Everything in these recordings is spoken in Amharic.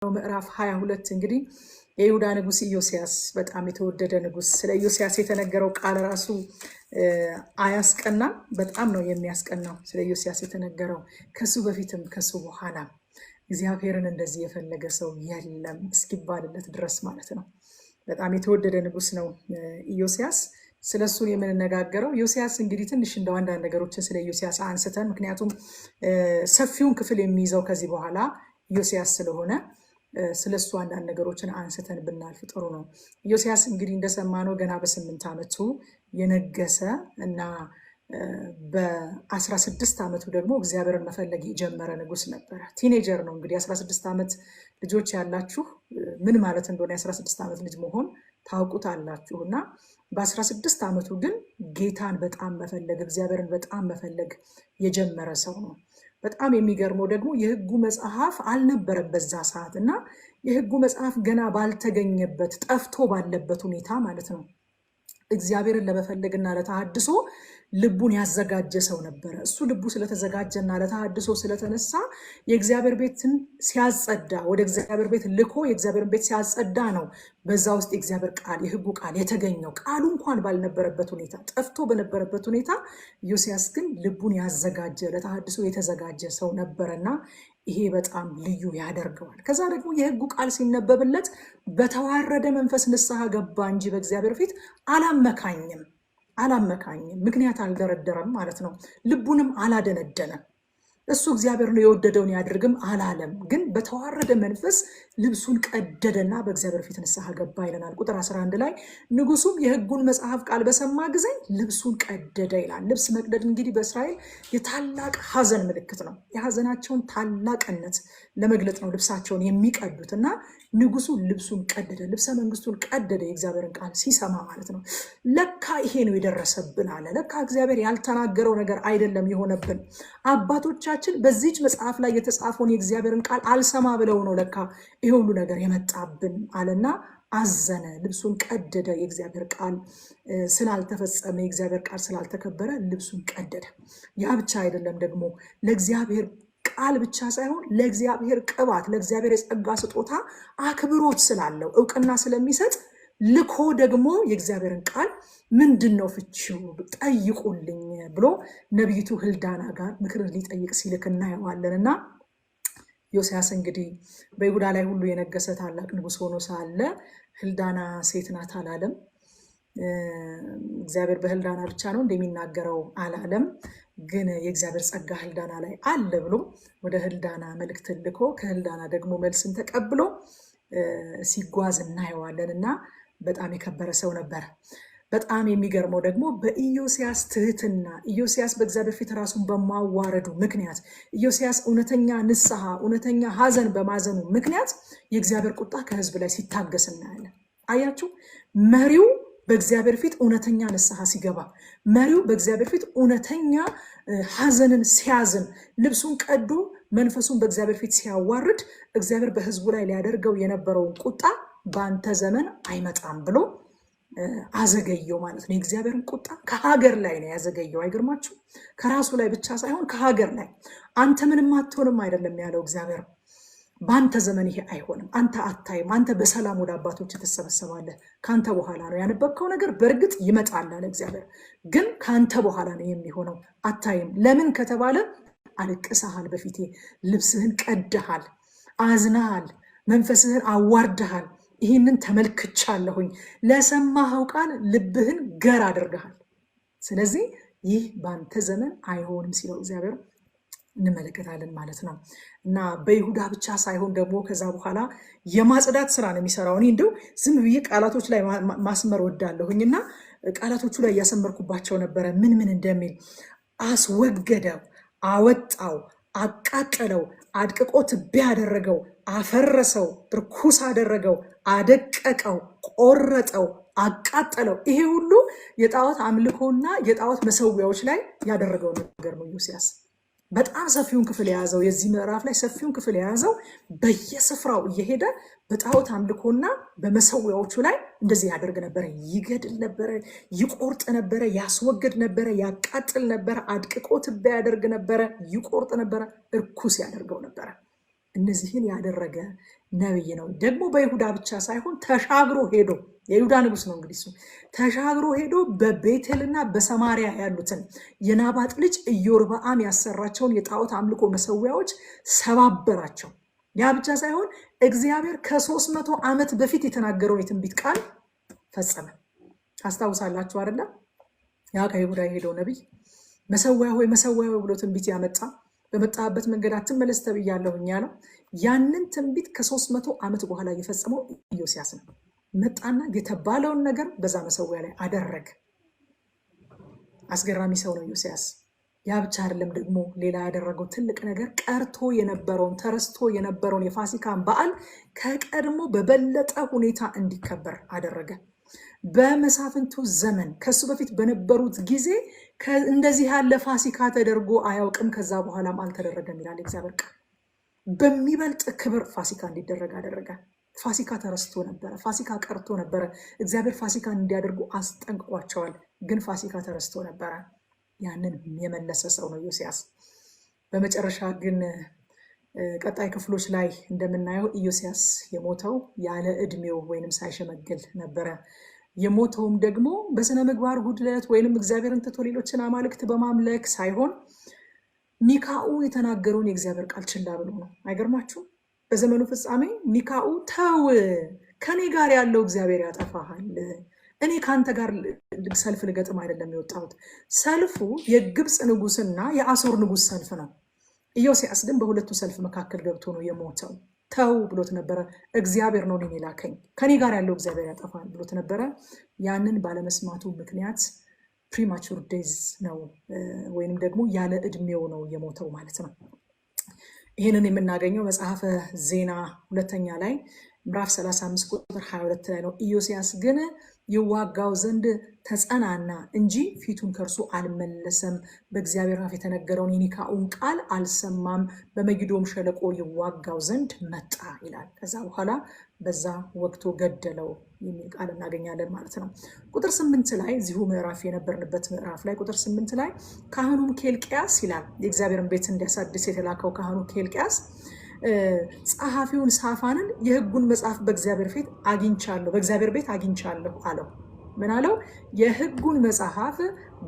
ምዕራፍ 22 እንግዲህ የይሁዳ ንጉስ ኢዮስያስ በጣም የተወደደ ንጉስ ስለ ኢዮስያስ የተነገረው ቃል ራሱ አያስቀናም በጣም ነው የሚያስቀናው ስለ ኢዮስያስ የተነገረው ከሱ በፊትም ከሱ በኋላ እግዚአብሔርን እንደዚህ የፈለገ ሰው የለም እስኪባልለት ድረስ ማለት ነው በጣም የተወደደ ንጉስ ነው ኢዮስያስ ስለሱ የምንነጋገረው ኢዮስያስ እንግዲህ ትንሽ እንደው አንዳንድ ነገሮችን ስለ ኢዮስያስ አንስተን ምክንያቱም ሰፊውን ክፍል የሚይዘው ከዚህ በኋላ ኢዮስያስ ስለሆነ ስለሱ አንዳንድ ነገሮችን አንስተን ብናልፍ ጥሩ ነው ኢዮስያስ እንግዲህ እንደሰማነው ገና በ8 ዓመቱ የነገሰ እና በ16 ዓመቱ ደግሞ እግዚአብሔርን መፈለግ የጀመረ ንጉስ ነበር ቲኔጀር ነው እንግዲህ 16 ዓመት ልጆች ያላችሁ ምን ማለት እንደሆነ 16 ዓመት ልጅ መሆን ታውቁታላችሁና በ16 ዓመቱ ግን ጌታን በጣም መፈለግ እግዚአብሔርን በጣም መፈለግ የጀመረ ሰው ነው በጣም የሚገርመው ደግሞ የሕጉ መጽሐፍ አልነበረም በዛ ሰዓት እና የሕጉ መጽሐፍ ገና ባልተገኘበት ጠፍቶ ባለበት ሁኔታ ማለት ነው እግዚአብሔርን ለመፈለግና ለተሐድሶ ልቡን ያዘጋጀ ሰው ነበር እሱ ልቡ ስለተዘጋጀና ለተሐድሶ ስለተነሳ የእግዚአብሔር ቤትን ሲያጸዳ ወደ እግዚአብሔር ቤት ልኮ የእግዚአብሔር ቤት ሲያጸዳ ነው በዛ ውስጥ የእግዚአብሔር ቃል የሕጉ ቃል የተገኘው ቃሉ እንኳን ባልነበረበት ሁኔታ ጠፍቶ በነበረበት ሁኔታ ኢዮስያስ ግን ልቡን ያዘጋጀ ለተሐድሶ የተዘጋጀ ሰው ነበርና ይሄ በጣም ልዩ ያደርገዋል ከዛ ደግሞ የሕጉ ቃል ሲነበብለት በተዋረደ መንፈስ ንስሐ ገባ እንጂ በእግዚአብሔር ፊት አላመካኝም ምክንያት አልደረደረም ማለት ነው ልቡንም አላደነደነም እሱ እግዚአብሔር ነው የወደደውን ያድርግም አላለም ግን በተዋረደ መንፈስ ልብሱን ቀደደና በእግዚአብሔር ፊት ንስሐ ገባ ይለናል ቁጥር 11 ላይ ንጉሱም የሕጉን መጽሐፍ ቃል በሰማ ጊዜ ልብሱን ቀደደ ይላል ልብስ መቅደድ እንግዲህ በእስራኤል የታላቅ ሐዘን ምልክት ነው የሐዘናቸውን ታላቅነት ለመግለጽ ነው ልብሳቸውን የሚቀዱትና ንጉሱ ልብሱን ቀደደ ልብሰ መንግስቱን ቀደደ የእግዚአብሔርን ቃል ሲሰማ ማለት ነው ለካ ይሄ ነው የደረሰብን አለ ለካ እግዚአብሔር ያልተናገረው ነገር አይደለም የሆነብን አባቶቻችን በዚህች መጽሐፍ ላይ የተጻፈውን የእግዚአብሔርን ቃል አልሰማ ብለው ነው ለካ ይሄ ሁሉ ነገር የመጣብን አለና አዘነ ልብሱን ቀደደ የእግዚአብሔር ቃል ስላልተፈጸመ የእግዚአብሔር ቃል ስላልተከበረ ልብሱን ቀደደ ያ ብቻ አይደለም ደግሞ ለእግዚአብሔር ቃል ብቻ ሳይሆን ለእግዚአብሔር ቅባት ለእግዚአብሔር የጸጋ ስጦታ አክብሮት ስላለው ዕውቅና ስለሚሰጥ ልኮ ደግሞ የእግዚአብሔርን ቃል ምንድነው ፍቺው ጠይቁልኝ ብሎ ነብይቱ ህልዳና ጋር ምክር ሊጠይቅ ሲልክ እናየዋለንና ኢዮስያስ እንግዲህ በይሁዳ ላይ ሁሉ የነገሰ ታላቅ ንጉስ ሆኖ ሳለ ህልዳና ሴት ናት አላለም እግዚአብሔር በህልዳና ብቻ ነው እንደሚናገረው አላለም ግን የእግዚአብሔር ጸጋ ህልዳና ላይ አለ ብሎ ወደ ህልዳና መልእክት ልኮ ከህልዳና ደግሞ መልስን ተቀብሎ ሲጓዝ እናየዋለንና በጣም የከበረ ሰው ነበር በጣም የሚገርመው ደግሞ በኢዮስያስ ትህትና ኢዮስያስ በእግዚአብሔር ፊት ራሱን በማዋረዱ ምክንያት ኢዮስያስ እውነተኛ ንስሐ እውነተኛ ሐዘን በማዘኑ ምክንያት የእግዚአብሔር ቁጣ ከህዝብ ላይ ሲታገስ እናያለን አያችሁ መሪው በእግዚአብሔር ፊት እውነተኛ ንስሐ ሲገባ መሪው በእግዚአብሔር ፊት እውነተኛ ሐዘንን ሲያዝን ልብሱን ቀዶ መንፈሱን በእግዚአብሔር ፊት ሲያዋርድ እግዚአብሔር በህዝቡ ላይ ሊያደርገው የነበረውን ቁጣ በአንተ ዘመን አይመጣም ብሎ አዘገየው ማለት ነው የእግዚአብሔርን ቁጣ ከሀገር ላይ ነው ያዘገየው አይገርማችሁ ከራሱ ላይ ብቻ ሳይሆን ከሀገር ላይ አንተ ምንም አትሆንም አይደለም ያለው እግዚአብሔር በአንተ ዘመን ይሄ አይሆንም አንተ አታይም አንተ በሰላም ወደ አባቶች ተሰበሰባለህ ካንተ በኋላ ነው ያነበብከው ነገር በእርግጥ ይመጣል አለ እግዚአብሔር ግን ካንተ በኋላ ነው የሚሆነው አታይም ለምን ከተባለ አልቅሰሃል በፊቴ ልብስህን ቀደሃል አዝናሃል መንፈስህን አዋርደሃል ይህንን ተመልክቻለሁኝ ለሰማኸው ቃል ልብህን ገር አድርገሃል ስለዚህ ይህ በአንተ ዘመን አይሆንም ሲለው እግዚአብሔር እንመለከታለን ማለት ነው እና በይሁዳ ብቻ ሳይሆን ደግሞ ከዛ በኋላ የማጽዳት ስራ ነው የሚሰራው እኔ እንደው ዝም ብዬ ቃላቶች ላይ ማስመር ወዳለሁኝና ቃላቶቹ ላይ ያሰመርኩባቸው ነበረ ምን እንደሚል አስወገደው አወጣው አቃጠለው አድቅቆ ትቢያ ያደረገው አፈረሰው ርኩስ አደረገው አደቀቀው ቆረጠው አቃጠለው ይሄ ሁሉ የጣዖት አምልኮና የጣዖት መሰዊያዎች ላይ ያደረገው ነገር ነው ኢዮስያስ በጣም ሰፊውን ክፍል የያዘው የዚህ ምዕራፍ ላይ ሰፊውን ክፍል የያዘው በየስፍራው እየሄደ በጣዖት አምልኮና በመሰዊያዎቹ ላይ እንደዚህ ያደርግ ነበር ይገድል ነበር ይቆርጥ ነበር ያስወግድ ነበር ያቃጥል ነበር አድቅቆ ትቢያ ያደርግ ነበር ይቆርጥ ነበር እርኩስ ያደርገው ነበር እነዚህን ያደረገ ነብይ ነው። ደግሞ በይሁዳ ብቻ ሳይሆን ተሻግሮ ሄዶ የይሁዳ ንጉስ ነው እንግዲህ እሱ ተሻግሮ ሄዶ በቤቴልና በሰማሪያ ያሉትን የናባጥ ልጅ ኢዮርብዓም ያሰራቸውን የጣዖት አምልኮ መሰዊያዎች ሰባበራቸው። ያ ብቻ ሳይሆን እግዚአብሔር ከ300 ዓመት በፊት የተናገረውን የትንቢት ቃል ፈጸመ። ታስታውሳላችሁ አይደለ? ያ ከይሁዳ የሄደው ነቢይ መሰዊያ ሆይ መሰዊያ ሆይ ብሎ ትንቢት ያመጣ በመጣበት መንገድ አትመለስ ተብያለሁኝ ያለው ያንን ትንቢት ከ300 ዓመት በኋላ የፈጸመው ኢዮስያስ ነው። መጣና የተባለውን ነገር በዛ መሰዊያ ላይ አደረገ። አስገራሚ ሰው ነው ኢዮስያስ። ያ ብቻ አይደለም፣ ደግሞ ሌላ ያደረገው ትልቅ ነገር ቀርቶ የነበረውን ተረስቶ የነበረውን የፋሲካን በዓል ከቀድሞ በበለጠ ሁኔታ እንዲከበር አደረገ። በመሳፍንቱ ዘመን ከሱ በፊት በነበሩት ጊዜ እንደዚህ ያለ ፋሲካ ተደርጎ አያውቅም፣ ከዛ በኋላም አልተደረገም ይላል እግዚአብሔር ቃል። በሚበልጥ ክብር ፋሲካ እንዲደረግ አደረገ። ፋሲካ ተረስቶ ነበረ፣ ፋሲካ ቀርቶ ነበረ። እግዚአብሔር ፋሲካን እንዲያደርጉ አስጠንቅቋቸዋል፣ ግን ፋሲካ ተረስቶ ነበረ። ያንን የመለሰ ሰው ነው ኢዮስያስ። በመጨረሻ ግን ቀጣይ ክፍሎች ላይ እንደምናየው ኢዮስያስ የሞተው ያለ ዕድሜው ወይንም ሳይሸመግል ነበረ። የሞተውም ደግሞ በስነ ምግባር ጉድለት ወይንም እግዚአብሔርን ትቶ ሌሎችን አማልክት በማምለክ ሳይሆን ኒካኡ የተናገረውን የእግዚአብሔር ቃል ችላ ብሎ ነው። አይገርማችሁም? በዘመኑ ፍጻሜ ኒካኡ ተው፣ ከኔ ጋር ያለው እግዚአብሔር ያጠፋሃል፣ እኔ ከአንተ ጋር ሰልፍ ልገጥም አይደለም የወጣሁት። ሰልፉ የግብፅ ንጉስና የአሶር ንጉስ ሰልፍ ነው። ኢዮስያስ ግን በሁለቱ ሰልፍ መካከል ገብቶ ነው የሞተው። ተው ብሎት ነበረ። እግዚአብሔር ነው እኔን የላከኝ፣ ከኔ ጋር ያለው እግዚአብሔር ያጠፋል ብሎት ነበረ። ያንን ባለመስማቱ ምክንያት ፕሪማቹር ዴዝ ነው ወይንም ደግሞ ያለ ዕድሜው ነው የሞተው ማለት ነው። ይህንን የምናገኘው መጽሐፈ ዜና ሁለተኛ ላይ ምዕራፍ 35 ቁጥር 22 ላይ ነው። ኢዮስያስ ግን ይዋጋው ዘንድ ተጸናና እንጂ ፊቱን ከእርሱ አልመለሰም፣ በእግዚአብሔር አፍ የተነገረውን የኒካኡን ቃል አልሰማም፣ በመጊዶም ሸለቆ ይዋጋው ዘንድ መጣ ይላል። ከዛ በኋላ በዛ ወቅቶ ገደለው የሚል ቃል እናገኛለን ማለት ነው። ቁጥር 8 ላይ እዚሁ ምዕራፍ የነበርንበት ምዕራፍ ላይ ቁጥር 8 ላይ ካህኑም ኬልቅያስ ይላል፣ የእግዚአብሔርን ቤት እንዲያሳድስ የተላከው ካህኑ ኬልቅያስ ጸሐፊውን ሳፋንን የሕጉን መጽሐፍ በእግዚአብሔር ቤት አግኝቻለሁ አለው። ምን አለው? የሕጉን መጽሐፍ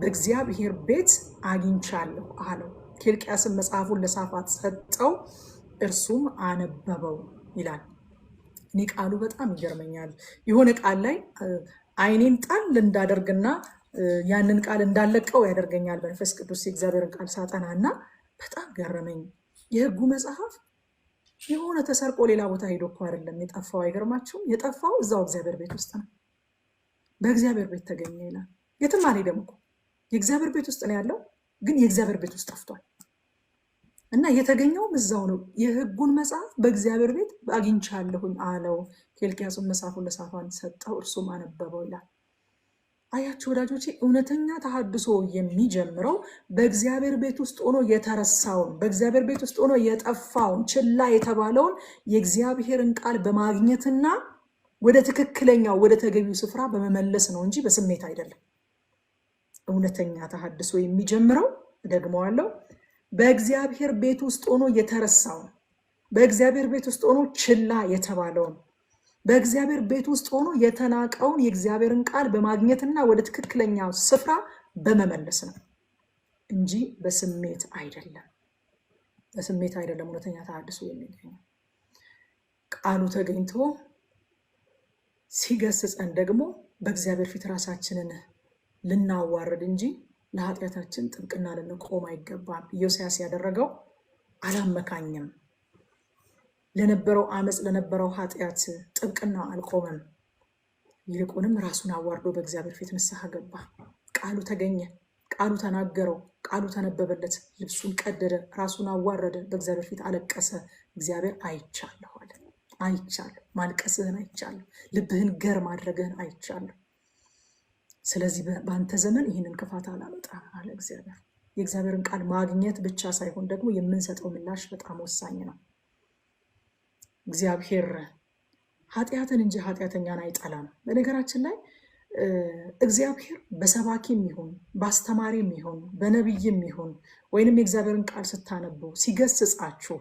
በእግዚአብሔር ቤት አግኝቻለሁ አለው። ኬልቅያስም መጽሐፉን ለሳፋን ሰጠው፣ እርሱም አነበበው ይላል። እኔ ቃሉ በጣም ይገርመኛል። የሆነ ቃል ላይ ዓይኔን ጣል እንዳደርግና ያንን ቃል እንዳለቀው ያደርገኛል መንፈስ ቅዱስ የእግዚአብሔርን ቃል ሳጠናና በጣም ገረመኝ። የሕጉ መጽሐፍ የሆነ ተሰርቆ ሌላ ቦታ ሄዶ እኮ አይደለም የጠፋው። አይገርማችሁም? የጠፋው እዛው እግዚአብሔር ቤት ውስጥ ነው። በእግዚአብሔር ቤት ተገኘ ይላል። የትም አልሄደም እኮ የእግዚአብሔር ቤት ውስጥ ነው ያለው፣ ግን የእግዚአብሔር ቤት ውስጥ ጠፍቷል እና የተገኘውም እዛው ነው። የሕጉን መጽሐፍ በእግዚአብሔር ቤት አግኝቻለሁኝ አለው። ኬልቅያስም መጽሐፉን ለሳፋን ሰጠው፣ እርሱም አነበበው ይላል። አያችሁ ወዳጆቼ፣ እውነተኛ ተሐድሶ የሚጀምረው በእግዚአብሔር ቤት ውስጥ ሆኖ የተረሳውን፣ በእግዚአብሔር ቤት ውስጥ ሆኖ የጠፋውን፣ ችላ የተባለውን የእግዚአብሔርን ቃል በማግኘትና ወደ ትክክለኛው ወደ ተገቢው ስፍራ በመመለስ ነው እንጂ በስሜት አይደለም። እውነተኛ ተሐድሶ የሚጀምረው ደግመዋለሁ፣ በእግዚአብሔር ቤት ውስጥ ሆኖ የተረሳውን፣ በእግዚአብሔር ቤት ውስጥ ሆኖ ችላ የተባለውን፣ በእግዚአብሔር ቤት ውስጥ ሆኖ የተናቀውን የእግዚአብሔርን ቃል በማግኘትና ወደ ትክክለኛው ስፍራ በመመለስ ነው እንጂ በስሜት አይደለም። በስሜት አይደለም እውነተኛ ተሐድሶ የሚገኘው። ቃሉ ተገኝቶ ሲገስጸን ደግሞ በእግዚአብሔር ፊት ራሳችንን ልናዋርድ እንጂ ለኃጢአታችን ጥብቅና ልንቆም አይገባም። ኢዮስያስ ያደረገው አላመካኝም። ለነበረው አመፅ ለነበረው ኃጢአት ጥብቅና አልቆመም። ይልቁንም ራሱን አዋርዶ በእግዚአብሔር ፊት ንስሐ ገባ። ቃሉ ተገኘ፣ ቃሉ ተናገረው፣ ቃሉ ተነበበለት፣ ልብሱን ቀደደ፣ ራሱን አዋረደ፣ በእግዚአብሔር ፊት አለቀሰ። እግዚአብሔር አይቻለሁ አለ። አይቻለሁ፣ ማልቀስህን አይቻለሁ፣ ልብህን ገር ማድረግህን አይቻለሁ። ስለዚህ በአንተ ዘመን ይህንን ክፋት አላመጣም አለ እግዚአብሔር። የእግዚአብሔርን ቃል ማግኘት ብቻ ሳይሆን ደግሞ የምንሰጠው ምላሽ በጣም ወሳኝ ነው። እግዚአብሔር ኃጢአትን እንጂ ኃጢአተኛን አይጠላም። በነገራችን ላይ እግዚአብሔር በሰባኪም ይሁን በአስተማሪም ይሁን በነቢይም ይሁን ወይንም የእግዚአብሔርን ቃል ስታነቡ ሲገስጻችሁ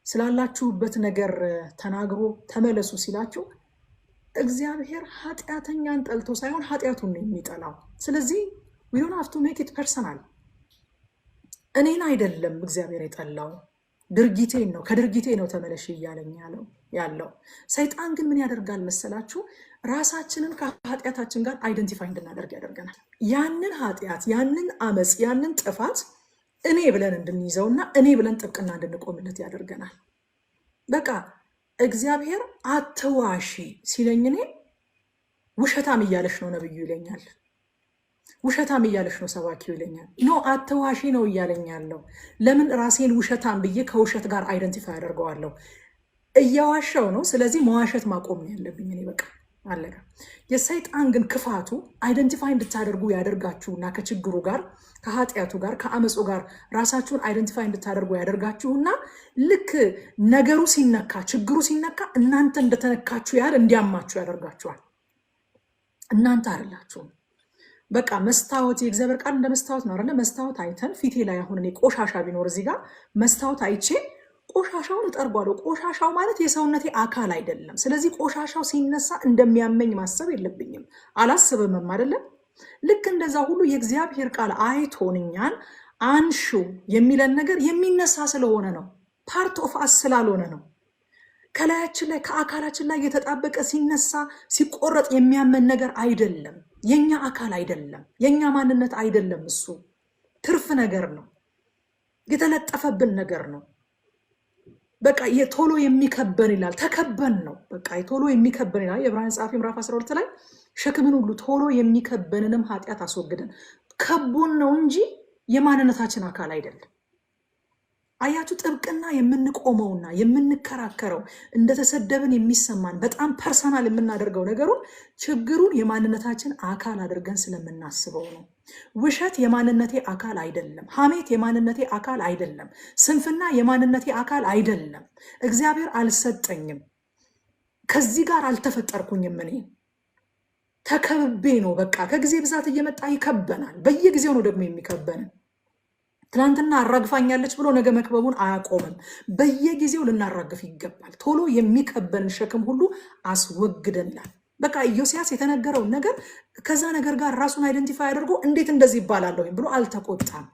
ስላላችሁበት ነገር ተናግሮ ተመለሱ ሲላችሁ እግዚአብሔር ኃጢአተኛን ጠልቶ ሳይሆን ኃጢአቱን ነው የሚጠላው። ስለዚህ we don't have to make it personal። እኔን አይደለም እግዚአብሔር የጠላው ድርጊቴን ነው፣ ከድርጊቴ ነው ተመለሽ እያለኝ ያለው። ሰይጣን ግን ምን ያደርጋል መሰላችሁ? ራሳችንን ከኃጢአታችን ጋር አይደንቲፋይ እንድናደርግ ያደርገናል። ያንን ኃጢአት፣ ያንን አመፅ፣ ያንን ጥፋት እኔ ብለን እንድንይዘውና እኔ ብለን ጥብቅና እንድንቆምለት ያደርገናል። በቃ እግዚአብሔር አትዋሺ ሲለኝ እኔ ውሸታም እያለሽ ነው ነብዩ ይለኛል። ውሸታም እያለሽ ነው ሰባኪው ይለኛል። ኖ አትዋሺ ነው እያለኝ ያለው። ለምን ራሴን ውሸታም ብዬ ከውሸት ጋር አይደንቲፋይ አደርገዋለሁ? እያዋሻው ነው። ስለዚህ መዋሸት ማቆም ነው ያለብኝ እኔ። በቃ አለቀ። የሰይጣን ግን ክፋቱ አይደንቲፋይ እንድታደርጉ ያደርጋችሁና ከችግሩ ጋር፣ ከኃጢአቱ ጋር፣ ከአመፁ ጋር ራሳችሁን አይደንቲፋይ እንድታደርጉ ያደርጋችሁና ልክ ነገሩ ሲነካ፣ ችግሩ ሲነካ እናንተ እንደተነካችሁ ያህል እንዲያማችሁ ያደርጋችኋል። እናንተ አይደላችሁም። በቃ መስታወት፣ የእግዚአብሔር ቃል እንደ መስታወት ነው አይደለ? መስታወት አይተን ፊቴ ላይ አሁን እኔ ቆሻሻ ቢኖር እዚህ ጋር መስታወት አይቼ ቆሻሻውን እጠርጓለሁ። ቆሻሻው ማለት የሰውነቴ አካል አይደለም። ስለዚህ ቆሻሻው ሲነሳ እንደሚያመኝ ማሰብ የለብኝም፣ አላስብምም አይደለም? ልክ እንደዛ ሁሉ የእግዚአብሔር ቃል አይቶን እኛን አንሹ የሚለን ነገር የሚነሳ ስለሆነ ነው፣ ፓርት ኦፍ አስ ስላልሆነ ነው። ከላያችን ላይ ከአካላችን ላይ የተጣበቀ ሲነሳ ሲቆረጥ የሚያመን ነገር አይደለም። የኛ አካል አይደለም፣ የኛ ማንነት አይደለም። እሱ ትርፍ ነገር ነው፣ የተለጠፈብን ነገር ነው። በቃ የቶሎ የሚከበን ይላል። ተከበን ነው በቃ የቶሎ የሚከበን ይላል። የዕብራውያን ጸሐፊ ምዕራፍ 12 ላይ ሸክምን ሁሉ ቶሎ የሚከበንንም ኃጢአት አስወግደን ከቦን ነው እንጂ የማንነታችን አካል አይደለም። አያችሁ፣ ጥብቅና የምንቆመውና የምንከራከረው እንደተሰደብን የሚሰማን በጣም ፐርሰናል የምናደርገው ነገሩን ችግሩን የማንነታችን አካል አድርገን ስለምናስበው ነው። ውሸት የማንነቴ አካል አይደለም። ሐሜት የማንነቴ አካል አይደለም። ስንፍና የማንነቴ አካል አይደለም። እግዚአብሔር አልሰጠኝም። ከዚህ ጋር አልተፈጠርኩኝም። እኔ ተከብቤ ነው። በቃ ከጊዜ ብዛት እየመጣ ይከበናል። በየጊዜው ነው ደግሞ የሚከበንን። ትናንትና አራግፋኛለች ብሎ ነገ መክበቡን አያቆምም። በየጊዜው ልናራግፍ ይገባል። ቶሎ የሚከበንን ሸክም ሁሉ አስወግደን ይላል። በቃ ኢዮስያስ የተነገረውን ነገር ከዛ ነገር ጋር ራሱን አይደንቲፋይ አድርጎ እንዴት እንደዚህ ይባላለሁ ብሎ አልተቆጣም።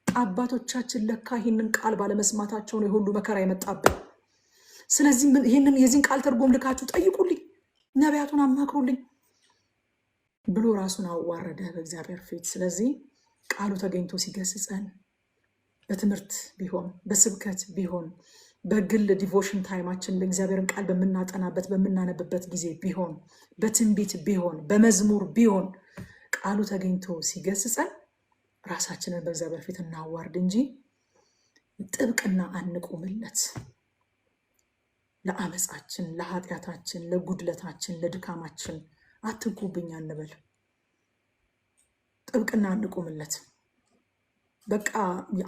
አባቶቻችን ለካ ይህንን ቃል ባለመስማታቸው ነው የሁሉ መከራ የመጣብን። ስለዚህ የዚህን ቃል ትርጉም ልካችሁ ጠይቁልኝ፣ ነቢያቱን አማክሩልኝ ብሎ ራሱን አዋረደ በእግዚአብሔር ፊት። ስለዚህ ቃሉ ተገኝቶ ሲገስጸን በትምህርት ቢሆን በስብከት ቢሆን በግል ዲቮሽን ታይማችን ለእግዚአብሔርን ቃል በምናጠናበት በምናነብበት ጊዜ ቢሆን በትንቢት ቢሆን በመዝሙር ቢሆን ቃሉ ተገኝቶ ሲገስጸን ራሳችንን በእግዚአብሔር ፊት እናዋርድ እንጂ ጥብቅና አንቁምለት። ለአመፃችን፣ ለኃጢአታችን፣ ለጉድለታችን፣ ለድካማችን አትንኩብኝ አንበል። ጥብቅና አንቁምለት። በቃ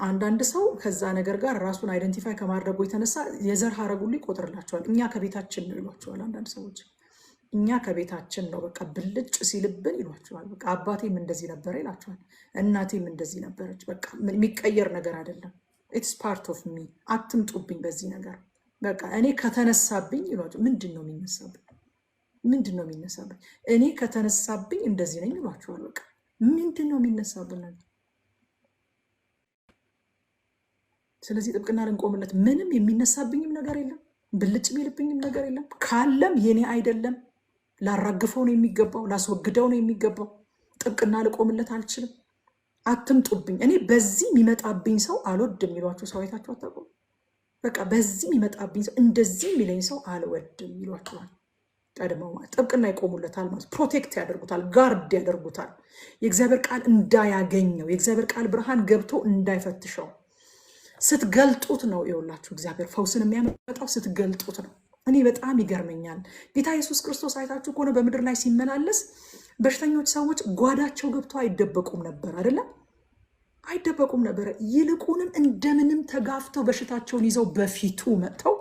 አንዳንድ ሰው ከዛ ነገር ጋር ራሱን አይደንቲፋይ ከማድረጉ የተነሳ የዘር ሐረግ ሁሉ ይቆጥርላቸዋል። እኛ ከቤታችን ነው ይሏቸዋል። አንዳንድ ሰዎች እኛ ከቤታችን ነው በቃ ብልጭ ሲልብን ይሏቸዋል። በቃ አባቴም እንደዚህ ነበረ ይላቸዋል። እናቴም እንደዚህ ነበረች። በቃ የሚቀየር ነገር አይደለም። ኢትስ ፓርት ኦፍ ሚ። አትምጡብኝ በዚህ ነገር። በቃ እኔ ከተነሳብኝ ይሏቸው። ምንድን ነው የሚነሳብኝ? እኔ ከተነሳብኝ እንደዚህ ነኝ ይሏቸዋል። በቃ ምንድን ነው የሚነሳብን? ስለዚህ ጥብቅና ልንቆምለት። ምንም የሚነሳብኝም ነገር የለም፣ ብልጭ የሚልብኝም ነገር የለም። ካለም የኔ አይደለም፣ ላራግፈው ነው የሚገባው፣ ላስወግደው ነው የሚገባው። ጥብቅና ልቆምለት አልችልም። አትምጡብኝ። እኔ በዚህ የሚመጣብኝ ሰው አልወድም ይሏቸው ሰው አይታችሁ አታውቁም? በቃ በዚህ የሚመጣብኝ ሰው እንደዚህ የሚለኝ ሰው አልወድም ይሏቸዋል። ቀድመው ጥብቅና ይቆሙለታል ማለት ፕሮቴክት ያደርጉታል፣ ጋርድ ያደርጉታል። የእግዚአብሔር ቃል እንዳያገኘው፣ የእግዚአብሔር ቃል ብርሃን ገብቶ እንዳይፈትሸው ስትገልጡት ነው። ይኸውላችሁ እግዚአብሔር ፈውስን የሚያመጣው ስትገልጡት ነው። እኔ በጣም ይገርመኛል። ጌታ ኢየሱስ ክርስቶስ አይታችሁ ከሆነ በምድር ላይ ሲመላለስ በሽተኞች ሰዎች ጓዳቸው ገብቶ አይደበቁም ነበር አይደለም? አይደበቁም ነበረ። ይልቁንም እንደምንም ተጋፍተው በሽታቸውን ይዘው በፊቱ መጥተው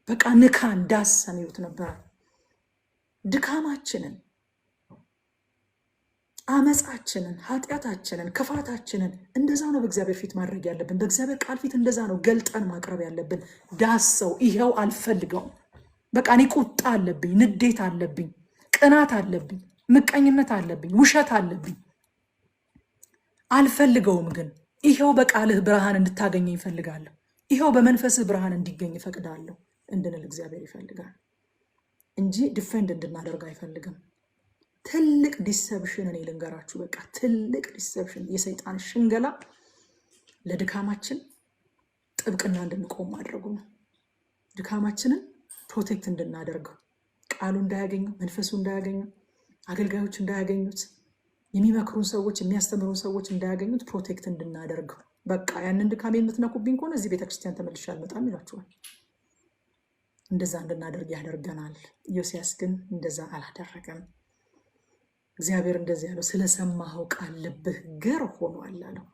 በቃ ንካ እንዳሰን ይሉት ነበረ። ድካማችንን አመፃችንን፣ ኃጢአታችንን፣ ክፋታችንን እንደዛ ነው በእግዚአብሔር ፊት ማድረግ ያለብን። በእግዚአብሔር ቃል ፊት እንደዛ ነው ገልጠን ማቅረብ ያለብን። ዳሰው ይኸው አልፈልገውም። በቃ እኔ ቁጣ አለብኝ፣ ንዴት አለብኝ፣ ቅናት አለብኝ፣ ምቀኝነት አለብኝ፣ ውሸት አለብኝ፣ አልፈልገውም። ግን ይኸው በቃልህ ብርሃን እንድታገኘኝ ይፈልጋለሁ። ይኸው በመንፈስህ ብርሃን እንዲገኝ ይፈቅዳለሁ እንድንል እግዚአብሔር ይፈልጋል እንጂ ዲፌንድ እንድናደርግ አይፈልግም። ትልቅ ዲሰፕሽን እኔ ልንገራችሁ፣ በቃ ትልቅ ዲሰፕሽን፣ የሰይጣን ሽንገላ ለድካማችን ጥብቅና እንድንቆም ማድረጉ ነው። ድካማችንን ፕሮቴክት እንድናደርገው፣ ቃሉ እንዳያገኘው፣ መንፈሱ እንዳያገኘው፣ አገልጋዮች እንዳያገኙት፣ የሚመክሩን ሰዎች የሚያስተምሩን ሰዎች እንዳያገኙት ፕሮቴክት እንድናደርገው። በቃ ያንን ድካም የምትነኩብኝ ከሆነ እዚህ ቤተክርስቲያን ተመልሼ አልመጣም ይሏቸዋል። እንደዛ እንድናደርግ ያደርገናል። ዮሲያስ ግን እንደዛ አላደረገም። እግዚአብሔር እንደዚህ ያለው ስለሰማኸው ቃል ልብህ ገር ሆኗል አለው።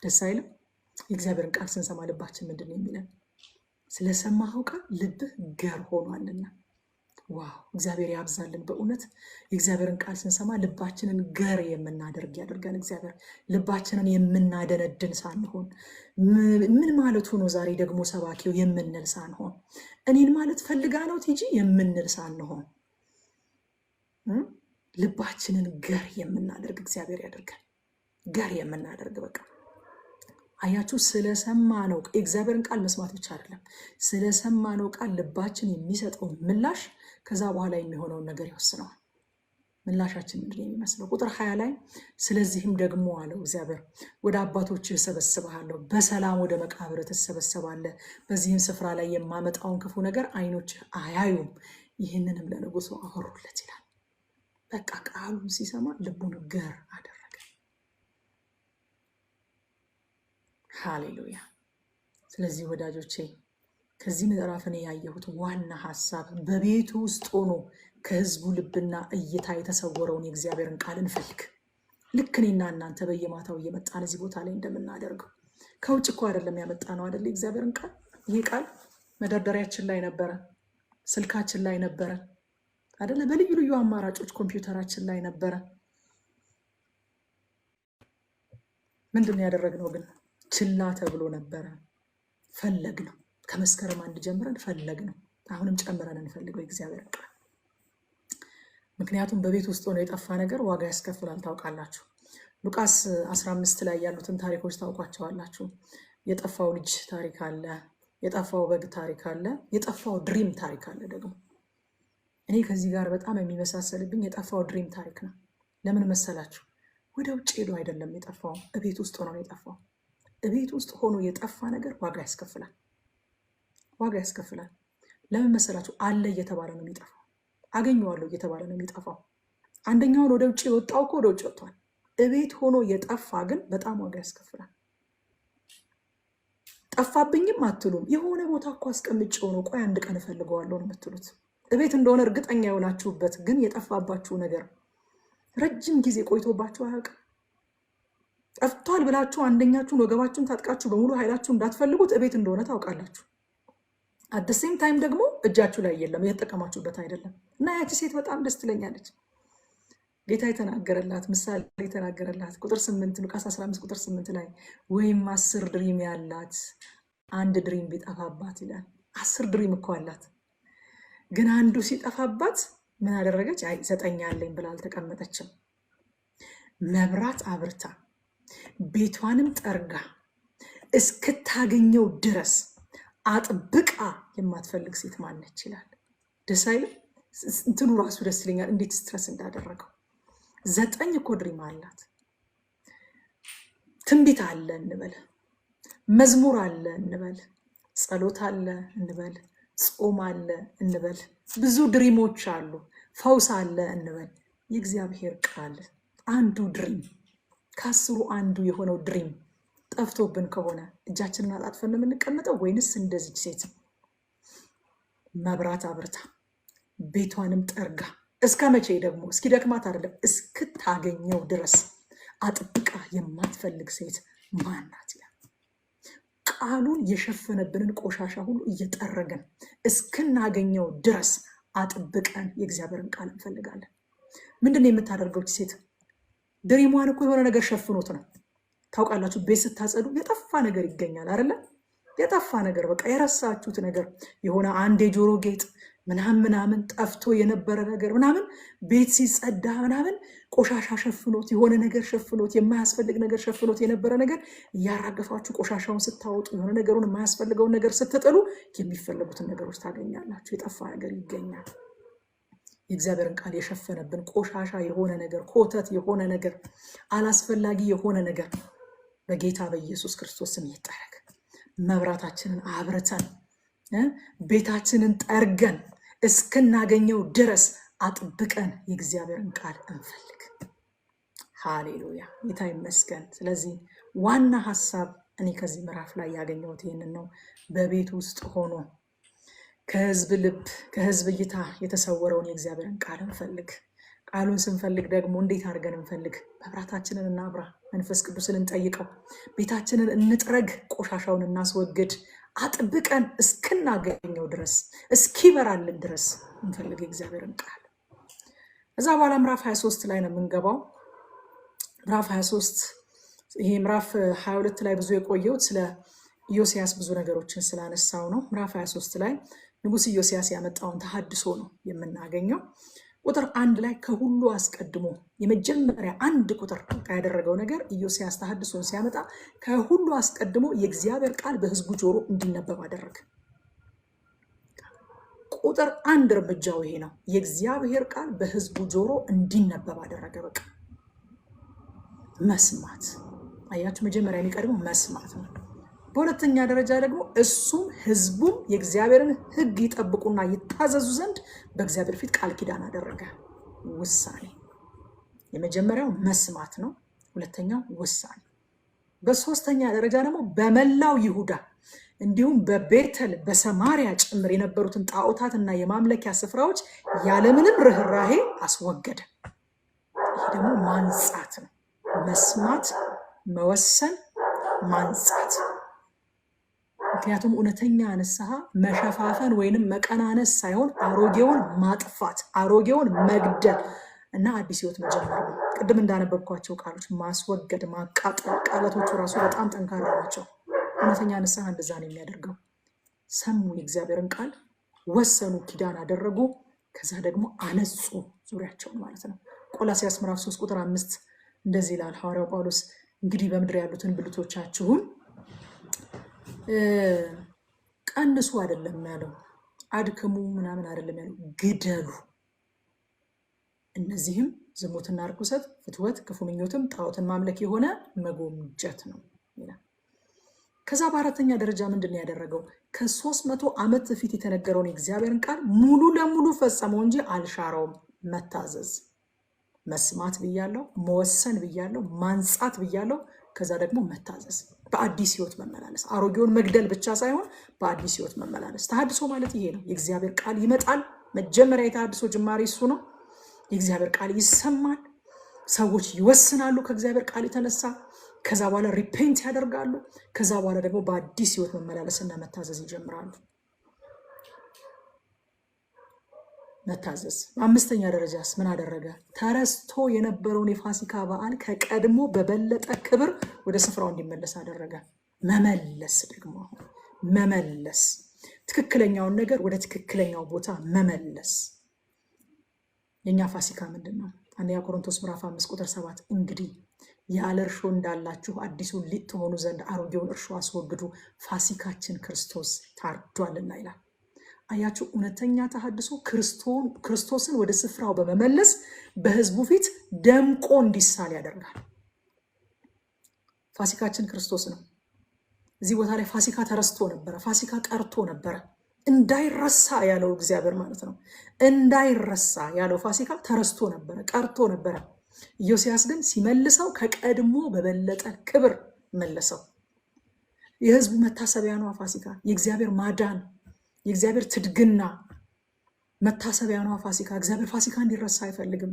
ደስ አይልም? የእግዚአብሔርን ቃል ስንሰማ ልባችን ምንድን ነው የሚለን? ስለሰማኸው ቃል ልብህ ገር ሆኗልና። ዋው! እግዚአብሔር ያብዛልን። በእውነት የእግዚአብሔርን ቃል ስንሰማ ልባችንን ገር የምናደርግ ያደርገን እግዚአብሔር። ልባችንን የምናደነድን ሳንሆን ምን ማለቱ ነው ዛሬ ደግሞ ሰባኪው የምንል ሳንሆን፣ እኔን ማለት ፈልጋ ነው ቲጂ የምንል ሳንሆን፣ ልባችንን ገር የምናደርግ እግዚአብሔር ያደርገን። ገር የምናደርግ በቃ አያችሁ፣ ስለሰማነው የእግዚአብሔርን ቃል መስማት ብቻ አይደለም፣ ስለሰማነው ቃል ልባችን የሚሰጠው ምላሽ ከዛ በኋላ የሚሆነውን ነገር ይወስነዋል። ምላሻችን ምንድን ነው የሚመስለው? ቁጥር 20 ላይ ስለዚህም ደግሞ አለው እግዚአብሔር ወደ አባቶችህ እሰበስብሃለሁ፣ በሰላም ወደ መቃብር ትሰበሰባለህ። በዚህም ስፍራ ላይ የማመጣውን ክፉ ነገር ዓይኖችህ አያዩም። ይህንንም ለንጉሡ አወሩለት ይላል። በቃ ቃሉን ሲሰማ ልቡን ገር አደረገ። ሃሌሉያ። ስለዚህ ወዳጆቼ ከዚህ ምዕራፍ እኔ ያየሁት ዋና ሀሳብ በቤቱ ውስጥ ሆኖ ከህዝቡ ልብና እይታ የተሰወረውን የእግዚአብሔርን ቃል እንፈልግ። ልክ እኔና እናንተ በየማታው እየመጣን እዚህ ቦታ ላይ እንደምናደርገው ከውጭ እኮ አይደለም ያመጣ ነው አይደል? የእግዚአብሔርን ቃል ይህ ቃል መደርደሪያችን ላይ ነበረ፣ ስልካችን ላይ ነበረ አይደለ? በልዩ ልዩ አማራጮች ኮምፒውተራችን ላይ ነበረ። ምንድን ነው ያደረግነው ግን? ችላ ተብሎ ነበረ። ፈለግ ነው። ከመስከረም 1 ጀምረን ፈለግ ነው። አሁንም ጨምረን እንፈልገው የእግዚአብሔር ቃል። ምክንያቱም በቤት ውስጥ ሆኖ የጠፋ ነገር ዋጋ ያስከፍላል። ታውቃላችሁ። ሉቃስ 15 ላይ ያሉትን ታሪኮች ታውቋቸዋላችሁ። የጠፋው ልጅ ታሪክ አለ፣ የጠፋው በግ ታሪክ አለ፣ የጠፋው ድሪም ታሪክ አለ። ደግሞ እኔ ከዚህ ጋር በጣም የሚመሳሰልብኝ የጠፋው ድሪም ታሪክ ነው። ለምን መሰላችሁ? ወደ ውጭ ሄዶ አይደለም የጠፋው፣ እቤት ውስጥ ሆኖ የጠፋው። እቤት ውስጥ ሆኖ የጠፋ ነገር ዋጋ ያስከፍላል። ዋጋ ያስከፍላል። ለምን መሰላችሁ? አለ እየተባለ ነው የሚጠፋው። አገኘዋለሁ እየተባለ ነው የሚጠፋው። አንደኛውን ወደ ውጭ የወጣው እኮ ወደ ውጭ ወጥቷል። እቤት ሆኖ የጠፋ ግን በጣም ዋጋ ያስከፍላል። ጠፋብኝም አትሉም። የሆነ ቦታ እኮ አስቀምጬው ነው፣ ቆይ አንድ ቀን እፈልገዋለሁ ነው የምትሉት። እቤት እንደሆነ እርግጠኛ የሆናችሁበት ግን የጠፋባችሁ ነገር ረጅም ጊዜ ቆይቶባችሁ አያውቅም። ጠፍቷል ብላችሁ አንደኛችሁን ወገባችሁን ታጥቃችሁ በሙሉ ኃይላችሁ እንዳትፈልጉት እቤት እንደሆነ ታውቃላችሁ። አደሴም ታይም ደግሞ እጃችሁ ላይ የለም፣ እየተጠቀማችሁበት አይደለም። እና ያቺ ሴት በጣም ደስ ትለኛለች። ጌታ የተናገረላት ምሳሌ የተናገረላት ቁጥር 8 ሉቃስ 15 ቁጥር 8 ላይ ወይም 10 ድሪም ያላት አንድ ድሪም ቢጠፋባት ይላል። 10 ድሪም እኮ አላት፣ ግን አንዱ ሲጠፋባት ምን አደረገች? አይ ዘጠኛለኝ ብላ አልተቀመጠችም። መብራት አብርታ ቤቷንም ጠርጋ እስክታገኘው ድረስ አጥብቃ የማትፈልግ ሴት ማነች ይላል። ደስ አይልም? እንትኑ ራሱ ደስ ይለኛል፣ እንዴት ስትረስ እንዳደረገው። 9 እኮ ድሪም አላት። ትንቢት አለ እንበል፣ መዝሙር አለ እንበል፣ ጸሎት አለ እንበል፣ ጾም አለ እንበል፣ ብዙ ድሪሞች አሉ፣ ፈውስ አለ እንበል። የእግዚአብሔር ቃል አንዱ ድሪም ከ10 አንዱ የሆነው ድሪም ጠፍቶብን ከሆነ እጃችንን አጣጥፈን ነው የምንቀመጠው ወይንስ እንደዚህ ሴት መብራት አብርታ ቤቷንም ጠርጋ እስከ መቼ ደግሞ እስኪ ደክማት አይደለም እስክታገኘው ድረስ አጥብቃ የማትፈልግ ሴት ማናት ይላል። ቃሉን የሸፈነብንን ቆሻሻ ሁሉ እየጠረገን እስክናገኘው ድረስ አጥብቀን የእግዚአብሔርን ቃል እንፈልጋለን። ምንድን ነው የምታደርገው ሴት? ድሪሟን እኮ የሆነ ነገር ሸፍኖት ነው። ታውቃላችሁ፣ ቤት ስታጸዱ የጠፋ ነገር ይገኛል አይደለ? የጠፋ ነገር በቃ የረሳችሁት ነገር የሆነ አንድ የጆሮ ጌጥ ምናምን ጠፍቶ የነበረ ነገር ምናምን ቤት ሲጸዳ ምናምን ቆሻሻ ሸፍኖት የሆነ ነገር ሸፍኖት የማያስፈልግ ነገር ሸፍኖት የነበረ ነገር እያራገፋችሁ ቆሻሻውን ስታወጡ የሆነ ነገሩን የማያስፈልገውን ነገር ስትጥሉ የሚፈለጉትን ነገሮች ታገኛላችሁ። የጠፋ ነገር ይገኛል። የእግዚአብሔርን ቃል የሸፈነብን ቆሻሻ የሆነ ነገር፣ ኮተት የሆነ ነገር፣ አላስፈላጊ የሆነ ነገር በጌታ በኢየሱስ ክርስቶስ ስም ይጠረግ። መብራታችንን አብርተን ቤታችንን ጠርገን እስክናገኘው ድረስ አጥብቀን የእግዚአብሔርን ቃል እንፈልግ። ሃሌሉያ፣ ጌታ ይመስገን። ስለዚህ ዋና ሀሳብ እኔ ከዚህ ምዕራፍ ላይ ያገኘሁት ይህንን ነው። በቤት ውስጥ ሆኖ ከህዝብ ልብ ከህዝብ እይታ የተሰወረውን የእግዚአብሔርን ቃል እንፈልግ። ቃሉን ስንፈልግ ደግሞ እንዴት አድርገን እንፈልግ? መብራታችንን እናብራ፣ መንፈስ ቅዱስን እንጠይቀው፣ ቤታችንን እንጥረግ፣ ቆሻሻውን እናስወግድ። አጥብቀን እስክናገኘው ድረስ እስኪበራልን ድረስ እንፈልግ የእግዚአብሔርን ቃል። እዛ በኋላ ምዕራፍ 23 ላይ ነው የምንገባው። ምዕራፍ 23 ይሄ ምዕራፍ 22 ላይ ብዙ የቆየሁት ስለ ኢዮስያስ ብዙ ነገሮችን ስላነሳው ነው። ምዕራፍ 23 ላይ ንጉሥ ኢዮስያስ ያመጣውን ተሐድሶ ነው የምናገኘው። ቁጥር 1 ላይ ከሁሉ አስቀድሞ የመጀመሪያ አንድ ቁጥር ያደረገው ነገር ኢዮስያስ ተሐድሶን ሲያመጣ ከሁሉ አስቀድሞ የእግዚአብሔር ቃል በህዝቡ ጆሮ እንዲነበብ አደረገ። ቁጥር 1 እርምጃው ይሄ ነው። የእግዚአብሔር ቃል በህዝቡ ጆሮ እንዲነበብ አደረገ። በቃ መስማት፣ አያችሁ፣ መጀመሪያ የሚቀድመው መስማት ነው። በሁለተኛ ደረጃ ደግሞ እሱም ህዝቡም የእግዚአብሔርን ሕግ ይጠብቁና ይታዘዙ ዘንድ በእግዚአብሔር ፊት ቃል ኪዳን አደረገ። ውሳኔ፣ የመጀመሪያው መስማት ነው። ሁለተኛው ውሳኔ። በሶስተኛ ደረጃ ደግሞ በመላው ይሁዳ እንዲሁም በቤተል በሰማሪያ ጭምር የነበሩትን ጣዖታትና የማምለኪያ ስፍራዎች ያለምንም ርኅራሄ አስወገደ። ይህ ደግሞ ማንጻት ነው። መስማት፣ መወሰን፣ ማንጻት። ምክንያቱም እውነተኛ ንስሐ መሸፋፈን ወይንም መቀናነስ ሳይሆን አሮጌውን ማጥፋት፣ አሮጌውን መግደል እና አዲስ ህይወት መጀመር ነው። ቅድም እንዳነበብኳቸው ቃሎች ማስወገድ፣ ማቃጠል፣ ቃላቶቹ ራሱ በጣም ጠንካራ ናቸው። እውነተኛ ንስሐ እንደዛ ነው የሚያደርገው። ሰሙ የእግዚአብሔርን ቃል፣ ወሰኑ፣ ኪዳን አደረጉ፣ ከዛ ደግሞ አነጹ ዙሪያቸውን ማለት ነው። ቆላስይስ ምዕራፍ 3 ቁጥር 5 እንደዚህ ይላል ሐዋርያው ጳውሎስ፣ እንግዲህ በምድር ያሉትን ብልቶቻችሁን ቀንሱ አይደለም ያለው፣ አድክሙ ምናምን አይደለም ያለው፣ ግደሉ። እነዚህም ዝሙትና ርኩሰት፣ ፍትወት፣ ክፉ ምኞትም ጣዖትን ማምለክ የሆነ መጎምጀት ነው ይላል። ከዛ በአራተኛ ደረጃ ምንድን ያደረገው? ከ300 ዓመት በፊት የተነገረውን የእግዚአብሔርን ቃል ሙሉ ለሙሉ ፈጸመው እንጂ አልሻረውም። መታዘዝ፣ መስማት ብያለው፣ መወሰን ብያለው፣ ማንጻት ብያለው። ከዛ ደግሞ መታዘዝ፣ በአዲስ ህይወት መመላለስ። አሮጌውን መግደል ብቻ ሳይሆን በአዲስ ህይወት መመላለስ። ተሐድሶ ማለት ይሄ ነው። የእግዚአብሔር ቃል ይመጣል። መጀመሪያ የተሐድሶ ጅማሬ እሱ ነው። የእግዚአብሔር ቃል ይሰማል። ሰዎች ይወስናሉ ከእግዚአብሔር ቃል የተነሳ። ከዛ በኋላ ሪፔንት ያደርጋሉ። ከዛ በኋላ ደግሞ በአዲስ ህይወት መመላለስና መታዘዝ ይጀምራሉ። መታዘዝ። በአምስተኛ ደረጃስ ምን አደረገ? ተረስቶ የነበረውን የፋሲካ በዓል ከቀድሞ በበለጠ ክብር ወደ ስፍራው እንዲመለስ አደረገ። መመለስ ደግሞ መመለስ፣ ትክክለኛውን ነገር ወደ ትክክለኛው ቦታ መመለስ። የኛ ፋሲካ ምንድን ነው? አንደኛ ቆሮንቶስ ምዕራፍ 5 ቁጥር 7 እንግዲህ ያለ እርሾ እንዳላችሁ አዲሱን ሊጥ ትሆኑ ዘንድ አሮጌውን እርሾ አስወግዱ፣ ፋሲካችን ክርስቶስ ታርዷልና ይላል። አያችሁ፣ እውነተኛ ተሐድሶ ክርስቶስን ወደ ስፍራው በመመለስ በህዝቡ ፊት ደምቆ እንዲሳል ያደርጋል። ፋሲካችን ክርስቶስ ነው። እዚህ ቦታ ላይ ፋሲካ ተረስቶ ነበረ፣ ፋሲካ ቀርቶ ነበረ። እንዳይረሳ ያለው እግዚአብሔር ማለት ነው። እንዳይረሳ ያለው ፋሲካ ተረስቶ ነበረ፣ ቀርቶ ነበረ። ኢዮስያስ ግን ሲመልሰው ከቀድሞ በበለጠ ክብር መለሰው። የህዝቡ መታሰቢያ ነው ፋሲካ። የእግዚአብሔር ማዳን፣ የእግዚአብሔር ትድግና መታሰቢያ ነው ፋሲካ። እግዚአብሔር ፋሲካ እንዲረሳ አይፈልግም።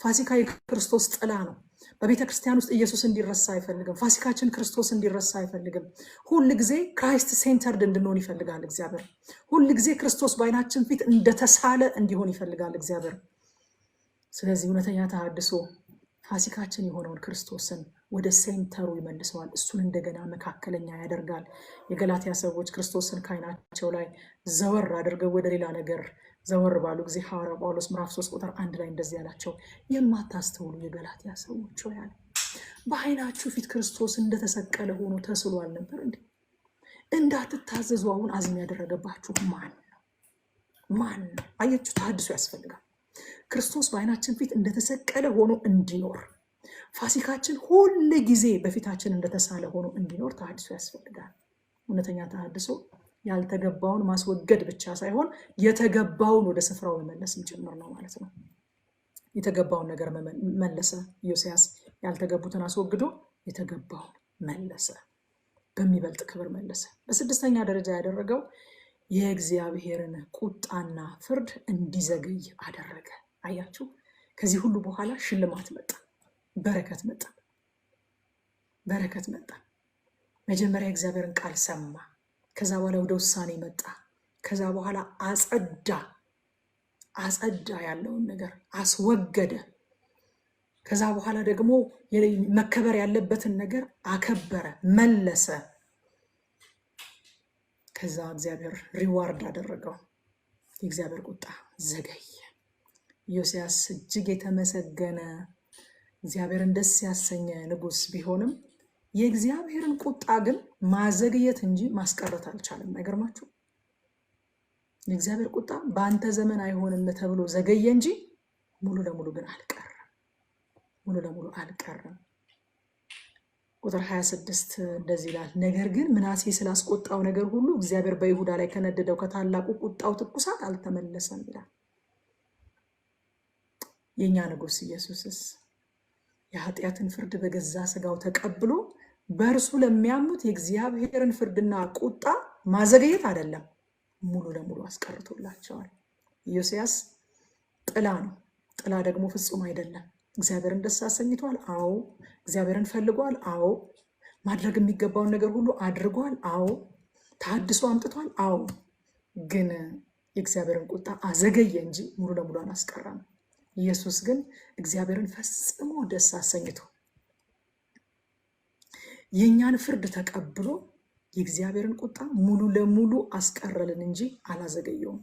ፋሲካ የክርስቶስ ጥላ ነው። በቤተ ክርስቲያን ውስጥ ኢየሱስ እንዲረሳ አይፈልግም። ፋሲካችን ክርስቶስ እንዲረሳ አይፈልግም። ሁል ጊዜ ክራይስት ሴንተርድ እንድንሆን ይፈልጋል እግዚአብሔር። ሁል ጊዜ ክርስቶስ በዓይናችን ፊት እንደተሳለ እንዲሆን ይፈልጋል እግዚአብሔር። ስለዚህ እውነተኛ ተሐድሶ ፋሲካችን የሆነውን ክርስቶስን ወደ ሴንተሩ ይመልሰዋል። እሱን እንደገና መካከለኛ ያደርጋል። የገላትያ ሰዎች ክርስቶስን ከዓይናቸው ላይ ዘወር አድርገው ወደ ሌላ ነገር ዘወር ባሉ ጊዜ ሐዋርያው ጳውሎስ ምዕራፍ 3 ቁጥር 1 ላይ እንደዚህ ያላቸው፣ የማታስተውሉ የገላትያ ሰዎች ሆይ አለ፣ በዓይናችሁ ፊት ክርስቶስ እንደተሰቀለ ሆኖ ተስሎ አልነበር እንዴ? እንዳትታዘዙ አሁን አዝም ያደረገባችሁ ማን ነው? ማን ነው? አያችሁ፣ ተሐድሶ ያስፈልጋል። ክርስቶስ በዓይናችን ፊት እንደተሰቀለ ሆኖ እንዲኖር፣ ፋሲካችን ሁል ጊዜ በፊታችን እንደተሳለ ሆኖ እንዲኖር ተሐድሶ ያስፈልጋል። እውነተኛ ተሐድሶ ያልተገባውን ማስወገድ ብቻ ሳይሆን የተገባውን ወደ ስፍራው መመለስም ጭምር ነው ማለት ነው። የተገባውን ነገር መለሰ ዮስያስ። ያልተገቡትን አስወግዶ የተገባውን መለሰ፣ በሚበልጥ ክብር መለሰ። በስድስተኛ ደረጃ ያደረገው የእግዚአብሔርን ቁጣና ፍርድ እንዲዘገይ አደረገ። አያችሁ፣ ከዚህ ሁሉ በኋላ ሽልማት መጣ፣ በረከት መጣ፣ በረከት መጣ። መጀመሪያ እግዚአብሔርን ቃል ሰማ፣ ከዛ በኋላ ወደ ውሳኔ መጣ፣ ከዛ በኋላ አጸዳ፣ ያለውን ነገር አስወገደ። ከዛ በኋላ ደግሞ መከበር ያለበትን ነገር አከበረ፣ መለሰ። ከዛ እግዚአብሔር ሪዋርድ አደረገው። የእግዚአብሔር ቁጣ ዘገየ። ዮስያስ እጅግ የተመሰገነ እግዚአብሔርን ደስ ያሰኘ ንጉሥ ቢሆንም የእግዚአብሔርን ቁጣ ግን ማዘግየት እንጂ ማስቀረት አልቻለም። አይገርማችሁ? የእግዚአብሔር ቁጣ በአንተ ዘመን አይሆንም ተብሎ ዘገየ እንጂ ሙሉ ለሙሉ ግን አልቀረም። ሙሉ ለሙሉ አልቀረም። ቁጥር 26 እንደዚህ ይላል፣ ነገር ግን ምናሴ ስላስቆጣው ነገር ሁሉ እግዚአብሔር በይሁዳ ላይ ከነደደው ከታላቁ ቁጣው ትኩሳት አልተመለሰም ይላል። የኛ ንጉሥ ኢየሱስስ የኃጢአትን ፍርድ በገዛ ስጋው ተቀብሎ በእርሱ ለሚያምኑት የእግዚአብሔርን ፍርድና ቁጣ ማዘገየት አይደለም፣ ሙሉ ለሙሉ አስቀርቶላቸዋል። ዮስያስ ጥላ ነው። ጥላ ደግሞ ፍጹም አይደለም። እግዚአብሔርን ደስ አሰኝቷል። አዎ። እግዚአብሔርን ፈልጓል። አዎ። ማድረግ የሚገባውን ነገር ሁሉ አድርጓል። አዎ። ተሐድሶ አምጥቷል። አዎ። ግን የእግዚአብሔርን ቁጣ አዘገየ እንጂ ሙሉ ለሙሉ አላስቀራም። ኢየሱስ ግን እግዚአብሔርን ፈጽሞ ደስ አሰኝቶ የእኛን ፍርድ ተቀብሎ የእግዚአብሔርን ቁጣ ሙሉ ለሙሉ አስቀረልን እንጂ አላዘገየውም።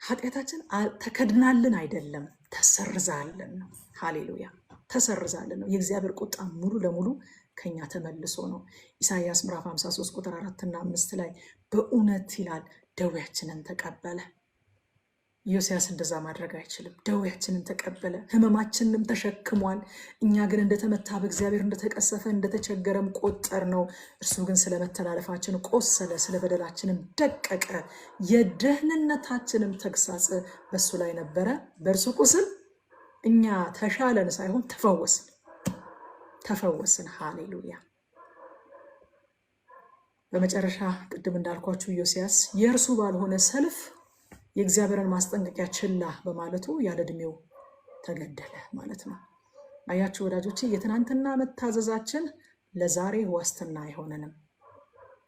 ኃጢአታችን ተከድናልን አይደለም፣ ተሰርዛልን ነው። ሃሌሉያ! ተሰርዛልን ነው። የእግዚአብሔር ቁጣ ሙሉ ለሙሉ ከኛ ተመልሶ ነው። ኢሳይያስ ምዕራፍ 53 ቁጥር 4 እና 5 ላይ በእውነት ይላል ደዌያችንን ተቀበለ። ዮስያስ እንደዛ ማድረግ አይችልም። ደዌያችንን ተቀበለ፣ ሕመማችንንም ተሸክሟል። እኛ ግን እንደተመታ በእግዚአብሔር እንደተቀሰፈ እንደተቸገረም ቆጠር ነው። እርሱ ግን ስለ መተላለፋችን ቆሰለ፣ ስለ በደላችንም ደቀቀ። የደህንነታችንም ተግሳጽ በሱ ላይ ነበረ፣ በእርሱ ቁስል እኛ ተሻለን ሳይሆን ተፈወስን። ሃሌሉያ! በመጨረሻ ቅድም እንዳልኳችሁ ዮስያስ የእርሱ ባልሆነ ሰልፍ የእግዚአብሔርን ማስጠንቀቂያ ችላ በማለቱ ያለ ዕድሜው ተገደለ ማለት ነው። አያችሁ ወዳጆቼ፣ የትናንትና መታዘዛችን ለዛሬ ዋስትና አይሆነንም።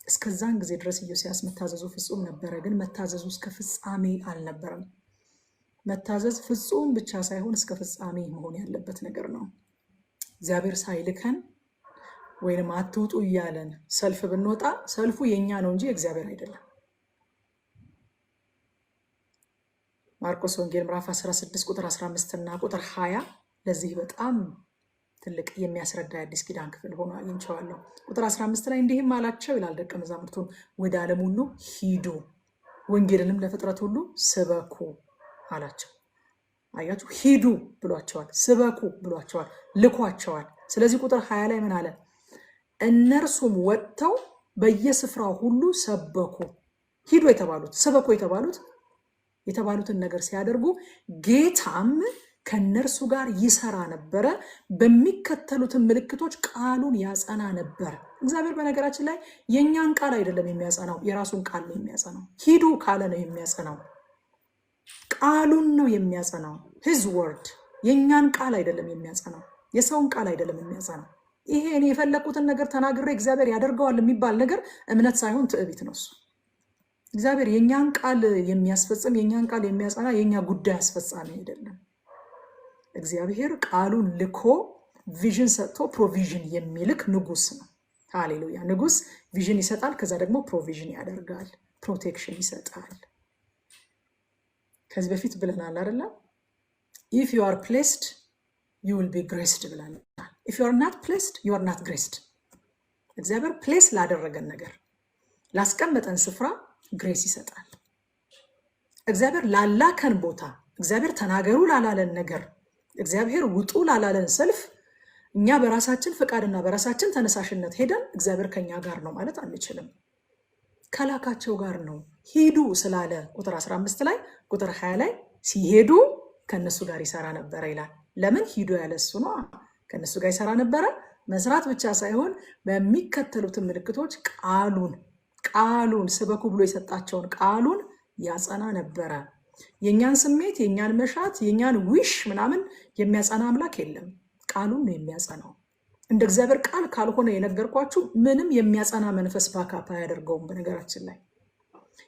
እስከዛን ጊዜ ድረስ ዮስያስ መታዘዙ ፍጹም ነበረ፣ ግን መታዘዙ እስከ ፍጻሜ አልነበረም። መታዘዝ ፍጹም ብቻ ሳይሆን እስከ ፍጻሜ መሆን ያለበት ነገር ነው። እግዚአብሔር ሳይልከን ወይንም አትውጡ እያለን ሰልፍ ብንወጣ ሰልፉ የኛ ነው እንጂ እግዚአብሔር አይደለም። ማርቆስ ወንጌል ምዕራፍ 16 ቁጥር 15 እና ቁጥር 20 ለዚህ በጣም ትልቅ የሚያስረዳ አዲስ ኪዳን ክፍል ሆኖ አግኝቼዋለሁ። ቁጥር 15 ላይ እንዲህም አላቸው ይላል፣ ደቀ መዛሙርቱን ወደ ዓለም ሁሉ ሂዱ፣ ወንጌልንም ለፍጥረት ሁሉ ስበኩ አላቸው። አያችሁ፣ ሂዱ ብሏቸዋል፣ ስበኩ ብሏቸዋል፣ ልኳቸዋል። ስለዚህ ቁጥር 20 ላይ ምን አለ? እነርሱም ወጥተው በየስፍራው ሁሉ ሰበኩ። ሂዱ የተባሉት ስበኩ የተባሉትን ነገር ሲያደርጉ ጌታም ከነርሱ ጋር ይሰራ ነበረ፣ በሚከተሉትን ምልክቶች ቃሉን ያጸና ነበር። እግዚአብሔር በነገራችን ላይ የኛን ቃል አይደለም የሚያጸናው፣ የራሱን ቃል ነው የሚያጸናው። ሂዱ ካለ ነው የሚያጸናው፣ ቃሉን ነው የሚያጸናው። ሂዝ ወርድ። የኛን ቃል አይደለም የሚያጸናው፣ የሰውን ቃል አይደለም የሚያጸናው። ይሄ እኔ የፈለኩትን ነገር ተናግሬ እግዚአብሔር ያደርገዋል የሚባል ነገር እምነት ሳይሆን ትዕቢት ነው እሱ። እግዚአብሔር የኛን ቃል የሚያስፈጽም የኛን ቃል የሚያጸና የኛ ጉዳይ አስፈጻሚ አይደለም። እግዚአብሔር ቃሉን ልኮ ቪዥን ሰጥቶ ፕሮቪዥን የሚልክ ንጉስ ነው። ሃሌሉያ። ንጉስ ቪዥን ይሰጣል፣ ከዛ ደግሞ ፕሮቪዥን ያደርጋል፣ ፕሮቴክሽን ይሰጣል። ከዚህ በፊት ብለናል አይደለ? if you are placed you will be graced ብለናል። if you are not placed you are not graced። እግዚአብሔር ፕሌስ ላደረገን ነገር ላስቀመጠን ስፍራ ግሬስ ይሰጣል። እግዚአብሔር ላላከን ቦታ፣ እግዚአብሔር ተናገሩ ላላለን ነገር፣ እግዚአብሔር ውጡ ላላለን ሰልፍ እኛ በራሳችን ፈቃድና በራሳችን ተነሳሽነት ሄደን እግዚአብሔር ከኛ ጋር ነው ማለት አንችልም። ከላካቸው ጋር ነው። ሂዱ ስላለ ቁጥር 15 ላይ ቁጥር 20 ላይ ሲሄዱ ከነሱ ጋር ይሰራ ነበረ ይላል። ለምን ሂዱ ያለ እሱ ነው። ከነሱ ጋር ይሰራ ነበረ። መስራት ብቻ ሳይሆን በሚከተሉት ምልክቶች ቃሉን ስበኩ ብሎ የሰጣቸውን ቃሉን ያጸና ነበረ። የኛን ስሜት፣ የኛን መሻት፣ የኛን ዊሽ ምናምን የሚያጸና አምላክ የለም። ቃሉን ነው የሚያጸናው። እንደ እግዚአብሔር ቃል ካልሆነ የነገርኳችሁ ምንም የሚያጸና መንፈስ ባካፕ አያደርገውም። በነገራችን ላይ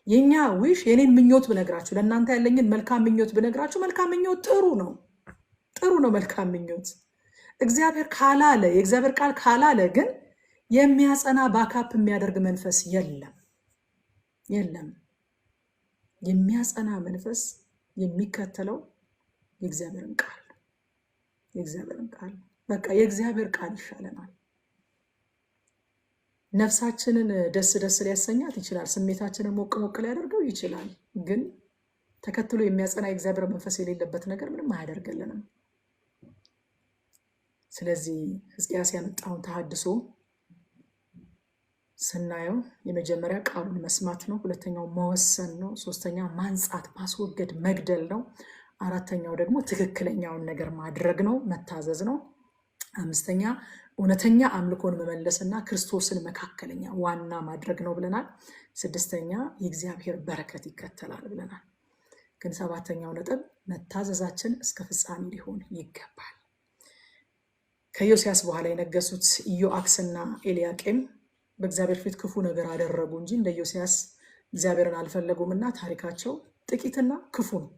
የኛ ዊሽ፣ የኔን ምኞት ብነግራችሁ፣ ለእናንተ ያለኝን መልካም ምኞት ብነግራችሁ፣ መልካም ምኞት ጥሩ ነው መልካም ምኞት። እግዚአብሔር ካላለ፣ የእግዚአብሔር ቃል ካላለ ግን የሚያጸና ባካፕ የሚያደርግ መንፈስ የለም። የሚያጸና መንፈስ የሚከተለው የእግዚአብሔርን ቃል በቃ የእግዚአብሔር ቃል ይሻለናል። ነፍሳችንን ደስ ሊያሰኛት ይችላል። ስሜታችንን ሞቅ ሊያደርገው ይችላል። ግን ተከትሎ የሚያጸና የእግዚአብሔር መንፈስ የሌለበት ነገር ምንም አያደርግልንም። ስለዚህ ሕዝቅያስ ያመጣውን ተሐድሶ ስናየው የመጀመሪያ ቃሉን መስማት ነው። ሁለተኛው መወሰን ነው። ሶስተኛ ማንጻት፣ ማስወገድ፣ መግደል ነው። አራተኛው ደግሞ ትክክለኛውን ነገር ማድረግ ነው፣ መታዘዝ ነው። አምስተኛ እውነተኛ አምልኮን መመለስና ክርስቶስን መካከለኛ ዋና ማድረግ ነው ብለናል። ስድስተኛ የእግዚአብሔር በረከት ይከተላል ብለናል። ግን ሰባተኛው ነጥብ መታዘዛችን እስከ ፍጻሜ ሊሆን ይገባል። ከዮስያስ በኋላ የነገሱት ኢዮአክስና ኤልያቄም በእግዚአብሔር ፊት ክፉ ነገር አደረጉ እንጂ እንደ ዮስያስ እግዚአብሔርን አልፈለጉምና ታሪካቸው ጥቂትና ክፉ ነው።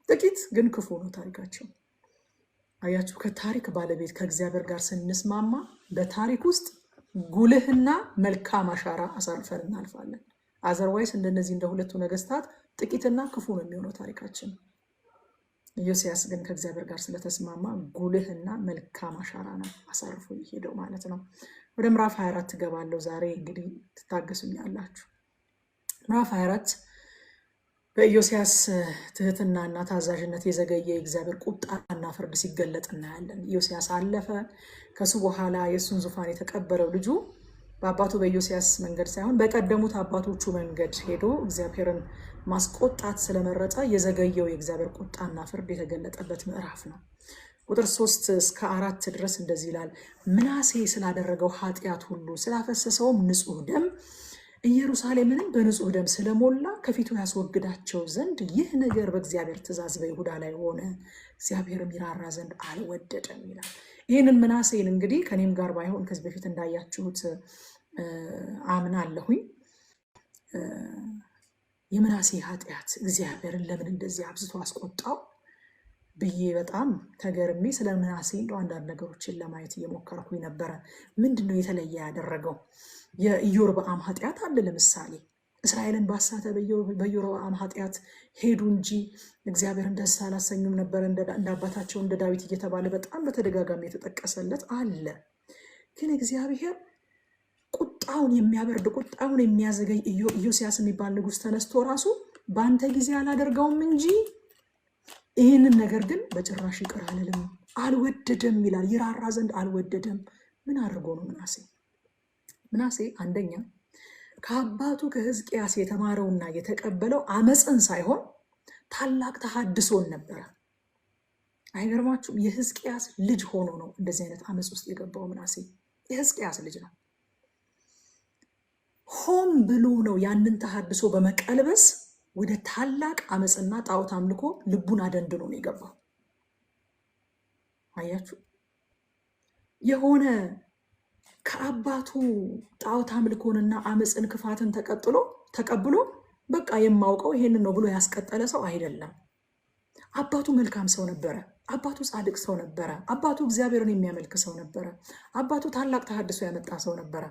ጥቂት ግን ክፉ ነው ታሪካቸው። አያችሁ፣ ከታሪክ ባለቤት ከእግዚአብሔር ጋር ስንስማማ በታሪክ ውስጥ ጉልህና መልካም አሻራ አሳርፈን እናልፋለን። አዘርዋይስ እንደነዚህ እንደ ሁለቱ ነገስታት ጥቂትና ክፉ ነው የሚሆነው ታሪካችን። ዮስያስ ግን ከእግዚአብሔር ጋር ስለተስማማ ጉልህና መልካም አሻራ ነው አሳርፎ ይሄደው ማለት ነው። ወደ ምዕራፍ 24 ገባለሁ ዛሬ። እንግዲህ ትታገሱኛላችሁ። ምዕራፍ 24 በኢዮስያስ ትህትናና ታዛዥነት የዘገየ የእግዚአብሔር ቁጣና ፍርድ ሲገለጥ እናያለን። ኢዮስያስ አለፈ። ከሱ በኋላ የእሱን ዙፋን የተቀበለው ልጁ በአባቱ በኢዮስያስ መንገድ ሳይሆን በቀደሙት አባቶቹ መንገድ ሄዶ እግዚአብሔርን ማስቆጣት ስለመረጠ የዘገየው የእግዚአብሔር ቁጣና ፍርድ የተገለጠበት ምዕራፍ ነው። ቁጥር 3 እስከ 4 ድረስ እንደዚህ ይላል። ምናሴ ስላደረገው ኃጢአት ሁሉ ስላፈሰሰውም ንጹሕ ደም ኢየሩሳሌምንም በንጹሕ ደም ስለሞላ ከፊቱ ያስወግዳቸው ዘንድ ይህ ነገር በእግዚአብሔር ትእዛዝ በይሁዳ ላይ ሆነ፣ እግዚአብሔርም ይራራ ዘንድ አልወደደም ይላል። ይህንን ምናሴን እንግዲህ ከኔም ጋር ባይሆን ከዚህ በፊት እንዳያችሁት አምናለሁኝ። የምናሴ ኃጢአት እግዚአብሔርን ለምን እንደዚህ አብዝቶ አስቆጣው ብዬ በጣም ተገርሜ ስለ ምናሴ እንደው አንዳንድ ነገሮችን ለማየት እየሞከርኩኝ ነበረ። ምንድነው የተለየ ያደረገው? የኢዮርብዓም ኃጢአት አለ። ለምሳሌ እስራኤልን ባሳተ በኢዮርብዓም ኃጢአት ሄዱ እንጂ እግዚአብሔርን ደስ አላሰኙም ነበር እንደ አባታቸው እንደ ዳዊት እየተባለ በጣም በተደጋጋሚ የተጠቀሰለት አለ። ግን እግዚአብሔር ቁጣውን የሚያበርድ ቁጣውን የሚያዘገይ ኢዮስያስ የሚባል ንጉሥ ተነስቶ ራሱ በአንተ ጊዜ አላደርገውም እንጂ ይህንን ነገር ግን በጭራሽ ይቅር አልልም አልወደደም ይላል። ይራራ ዘንድ አልወደደም። ምን አድርጎ ነው ምናሴ? ምናሴ አንደኛ ከአባቱ ከሕዝቅያስ የተማረውና የተቀበለው አመፅን ሳይሆን ታላቅ ተሐድሶን ነበረ። አይገርማችሁም? የሕዝቅያስ ልጅ ሆኖ ነው እንደዚህ አይነት አመፅ ውስጥ የገባው ምናሴ። የሕዝቅያስ ልጅ ነው። ሆም ብሎ ነው ያንን ተሐድሶ በመቀልበስ ወደ ታላቅ አመፅና ጣዖት አምልኮ ልቡን አደንድኖ ነው የገባው። አያችሁ፣ የሆነ ከአባቱ ጣዖት አምልኮንና አመፅን ክፋትን ተቀብሎ በቃ የማውቀው ይሄንን ነው ብሎ ያስቀጠለ ሰው አይደለም። አባቱ መልካም ሰው ነበረ። አባቱ ጻድቅ ሰው ነበረ። አባቱ እግዚአብሔርን የሚያመልክ ሰው ነበረ። አባቱ ታላቅ ተሐድሶ ያመጣ ሰው ነበረ።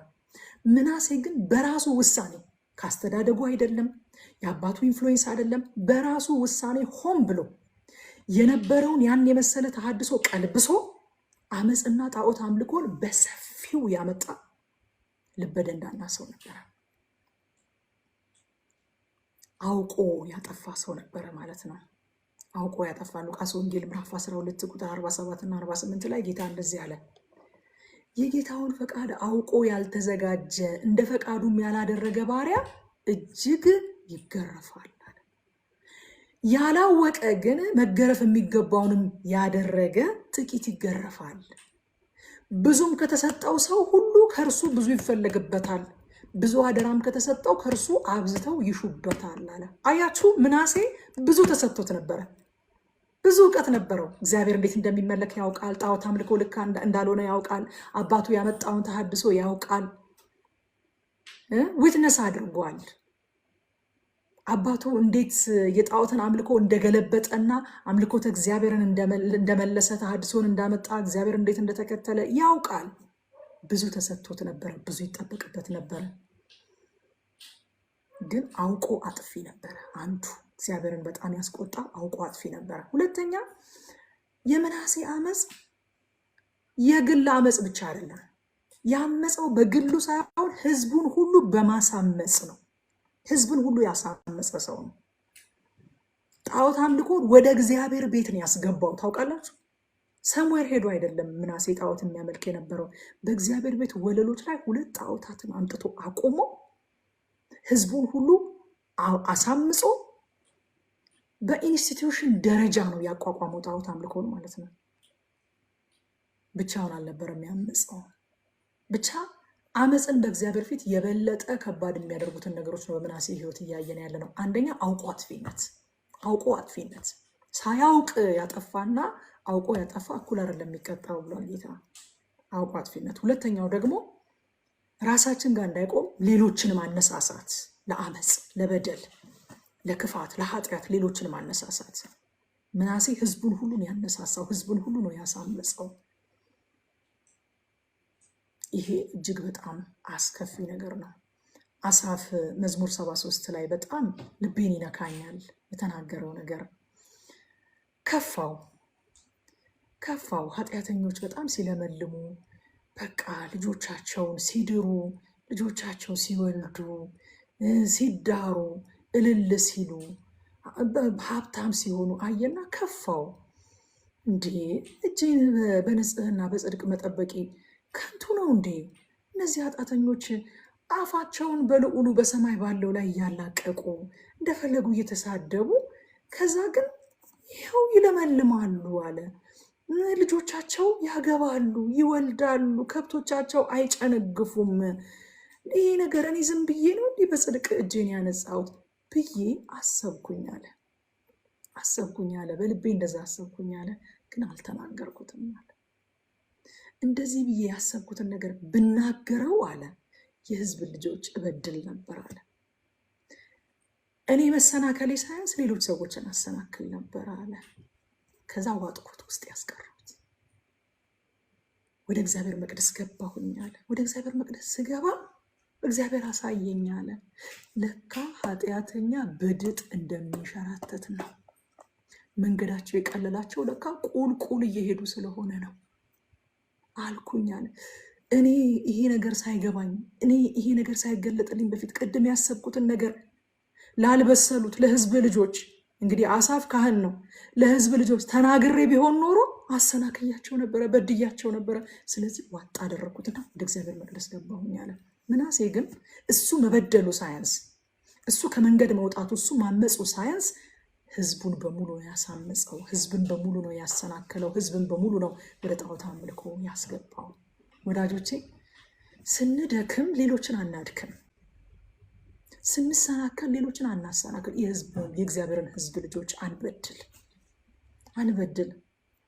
ምናሴ ግን በራሱ ውሳኔ ካስተዳደጉ አይደለም፣ የአባቱ ኢንፍሉዌንስ አይደለም፣ በራሱ ውሳኔ ሆን ብሎ የነበረውን ያን የመሰለ ተሐድሶ ቀልብሶ አመፅና ጣዖት አምልኮን በሰፊው ያመጣ ልበደንዳና ሰው ነበረ። አውቆ ያጠፋ ሰው ነበረ ማለት ነው። አውቆ ያጠፋ። ሉቃስ ወንጌል ምዕራፍ 12 ቁጥር 47 እና 48 ላይ ጌታ እንደዚህ አለ፣ የጌታውን ፈቃድ አውቆ ያልተዘጋጀ እንደ ፈቃዱም ያላደረገ ባሪያ እጅግ ይገረፋል አለ። ያላወቀ ግን መገረፍ የሚገባውንም ያደረገ ጥቂት ይገረፋል። ብዙም ከተሰጠው ሰው ሁሉ ከእርሱ ብዙ ይፈለግበታል፣ ብዙ አደራም ከተሰጠው ከእርሱ አብዝተው ይሹበታል አለ። አያችሁ፣ ምናሴ ብዙ ተሰጥቶት ነበረ። ብዙ እውቀት ነበረው። እግዚአብሔር እንዴት እንደሚመለክ ያውቃል። ጣዖት አምልኮ ልክ እንዳልሆነ ያውቃል። አባቱ ያመጣውን ተሐድሶ ያውቃል። ዊትነስ አድርጓል። አባቱ እንዴት የጣዖትን አምልኮ እንደገለበጠና አምልኮተ እግዚአብሔርን እንደመለሰ ተሐድሶን እንዳመጣ እግዚአብሔር እንዴት እንደተከተለ ያውቃል። ብዙ ተሰጥቶት ነበረ። ብዙ ይጠበቅበት ነበረ። ግን አውቆ አጥፊ ነበረ። አንዱ እግዚአብሔርን በጣም ያስቆጣ አውቆ አጥፊ ነበረ። ሁለተኛ የምናሴ አመፅ የግል አመፅ ብቻ አይደለም። ያመፀው በግሉ ሳይሆን ህዝቡን ሁሉ በማሳመፅ ነው። ህዝብን ሁሉ ያሳመፀ ሰው ነው። ጣዖት አምልኮን ወደ እግዚአብሔር ቤት ነው ያስገባው። ታውቃላችሁ፣ ሰሙዌር ሄዶ አይደለም ምናሴ ጣዖት የሚያመልክ የነበረው። በእግዚአብሔር ቤት ወለሎች ላይ 2 ጣዖታትን አምጥቶ አቆሞ ህዝቡን ሁሉ አሳምጾ በኢንስቲትዩሽን ደረጃ ነው ያቋቋመው ጣዖት አምልኮን ማለት ነው። ብቻውን አልነበረም ያመፀው። ብቻ አመፅን በእግዚአብሔር ፊት የበለጠ ከባድ የሚያደርጉትን ነገሮች ነው በምናሴ ህይወት እያየን ያለ ነው። አንደኛ አውቆ አጥፊነት። ሳያውቅ ያጠፋና አውቆ ያጠፋ እኩል አይደለም የሚቀጣው ብሏል ጌታ። አውቆ አጥፊነት። ሁለተኛው ደግሞ ራሳችን ጋር እንዳይቆም ሌሎችን ማነሳሳት፣ ለአመፅ፣ ለበደል፣ ለክፋት፣ ለኃጢአት ሌሎችን ማነሳሳት። ምናሴ ህዝቡን ሁሉ ነው ያነሳሳው። ህዝቡን ሁሉ ነው ያሳመፀው። ይሄ እጅግ በጣም አስከፊ ነገር ነው። አሳፍ መዝሙር 73 ላይ በጣም ልቤን ይነካኛል የተናገረው ነገር። ከፋው ኃጢአተኞች በጣም ሲለመልሙ፣ በቃ ልጆቻቸውን ሲድሩ፣ ልጆቻቸው ሲወልዱ፣ ሲዳሩ፣ እልል ሲሉ፣ ሀብታም ሲሆኑ አየና ከፋው። እንዴ እጄን በንጽህና በጽድቅ መጠበቂ ከንቱ ነው እንዴ? እነዚህ ኃጢአተኞች አፋቸውን በልዑሉ በሰማይ ባለው ላይ እያላቀቁ እንደፈለጉ እየተሳደቡ፣ ከዛ ግን ይኸው ይለመልማሉ አለ። ልጆቻቸው ያገባሉ፣ ይወልዳሉ፣ ከብቶቻቸው አይጨነግፉም። ይህ ነገር እኔ ዝም ብዬ ነው እንዲህ በጽድቅ እጄን ያነጻሁት ብዬ አሰብኩኝ አለ። በልቤ እንደዛ አሰብኩኝ አለ፣ ግን አልተናገርኩትም አለ። እንደዚህ ብዬ ያሰብኩትን ነገር ብናገረው አለ የህዝብ ልጆች እበድል ነበር አለ። እኔ መሰናከሌ ሳያንስ ሌሎች ሰዎችን አሰናክል ነበር አለ። ከዛ ዋጥኩት፣ ውስጥ ያስቀረሁት። ወደ እግዚአብሔር መቅደስ ገባሁኝ አለ። ወደ እግዚአብሔር መቅደስ ስገባ እግዚአብሔር አሳየኝ አለ። ለካ ኃጢአተኛ በድጥ እንደሚንሸራተት ነው። መንገዳቸው የቀለላቸው ለካ ቁልቁል እየሄዱ ስለሆነ ነው አልኩኝ አለ። እኔ ይሄ ነገር ሳይገባኝ፣ እኔ ይሄ ነገር ሳይገለጥልኝ በፊት ቅድም ያሰብኩትን ነገር ላልበሰሉት ለህዝብ ልጆች፣ እንግዲህ አሳፍ ካህን ነው፣ ለህዝብ ልጆች ተናግሬ ቢሆን ኖሮ አሰናክያቸው ነበረ፣ በድያቸው ነበረ። ስለዚህ ዋጣ አደረግኩትና ወደ እግዚአብሔር መቅደስ ገባሁኝ አለ። ምናሴ ግን እሱ መበደሉ ሳያንስ፣ እሱ ከመንገድ መውጣቱ፣ እሱ ማመፁ ሳያንስ ህዝቡን በሙሉ ያሳመፀው፣ ህዝብን በሙሉ ነው ያሰናከለው፣ ህዝብን በሙሉ ነው ወደ ጣዖት አምልኮ ያስገባው። ወዳጆቼ ስንደክም ሌሎችን አናድክም፣ ስንሰናከል ሌሎችን አናሰናክል። የእግዚአብሔርን ህዝብ ልጆች አንበድል።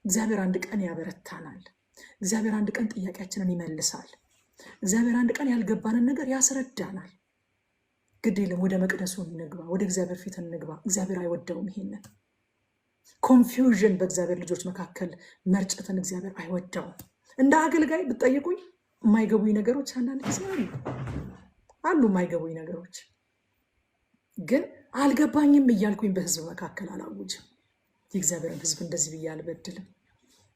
እግዚአብሔር አንድ ቀን ያበረታናል። እግዚአብሔር አንድ ቀን ጥያቄያችንን ይመልሳል። እግዚአብሔር አንድ ቀን ያልገባንን ነገር ያስረዳናል። ግድ የለም ወደ መቅደሱ እንግባ፣ ወደ እግዚአብሔር ፊት እንግባ። እግዚአብሔር አይወደውም ይሄንን። ኮንፊውዥን በእግዚአብሔር ልጆች መካከል መርጨትን እግዚአብሔር አይወደውም። እንደ አገልጋይ ብትጠይቁኝ የማይገቡኝ ነገሮች አንዳንድ ጊዜ አሉ የማይገቡኝ ነገሮች፣ ግን አልገባኝም እያልኩኝ በህዝብ መካከል አላውጅም። የእግዚአብሔርን ህዝብ እንደዚህ ብዬ አልበድልም።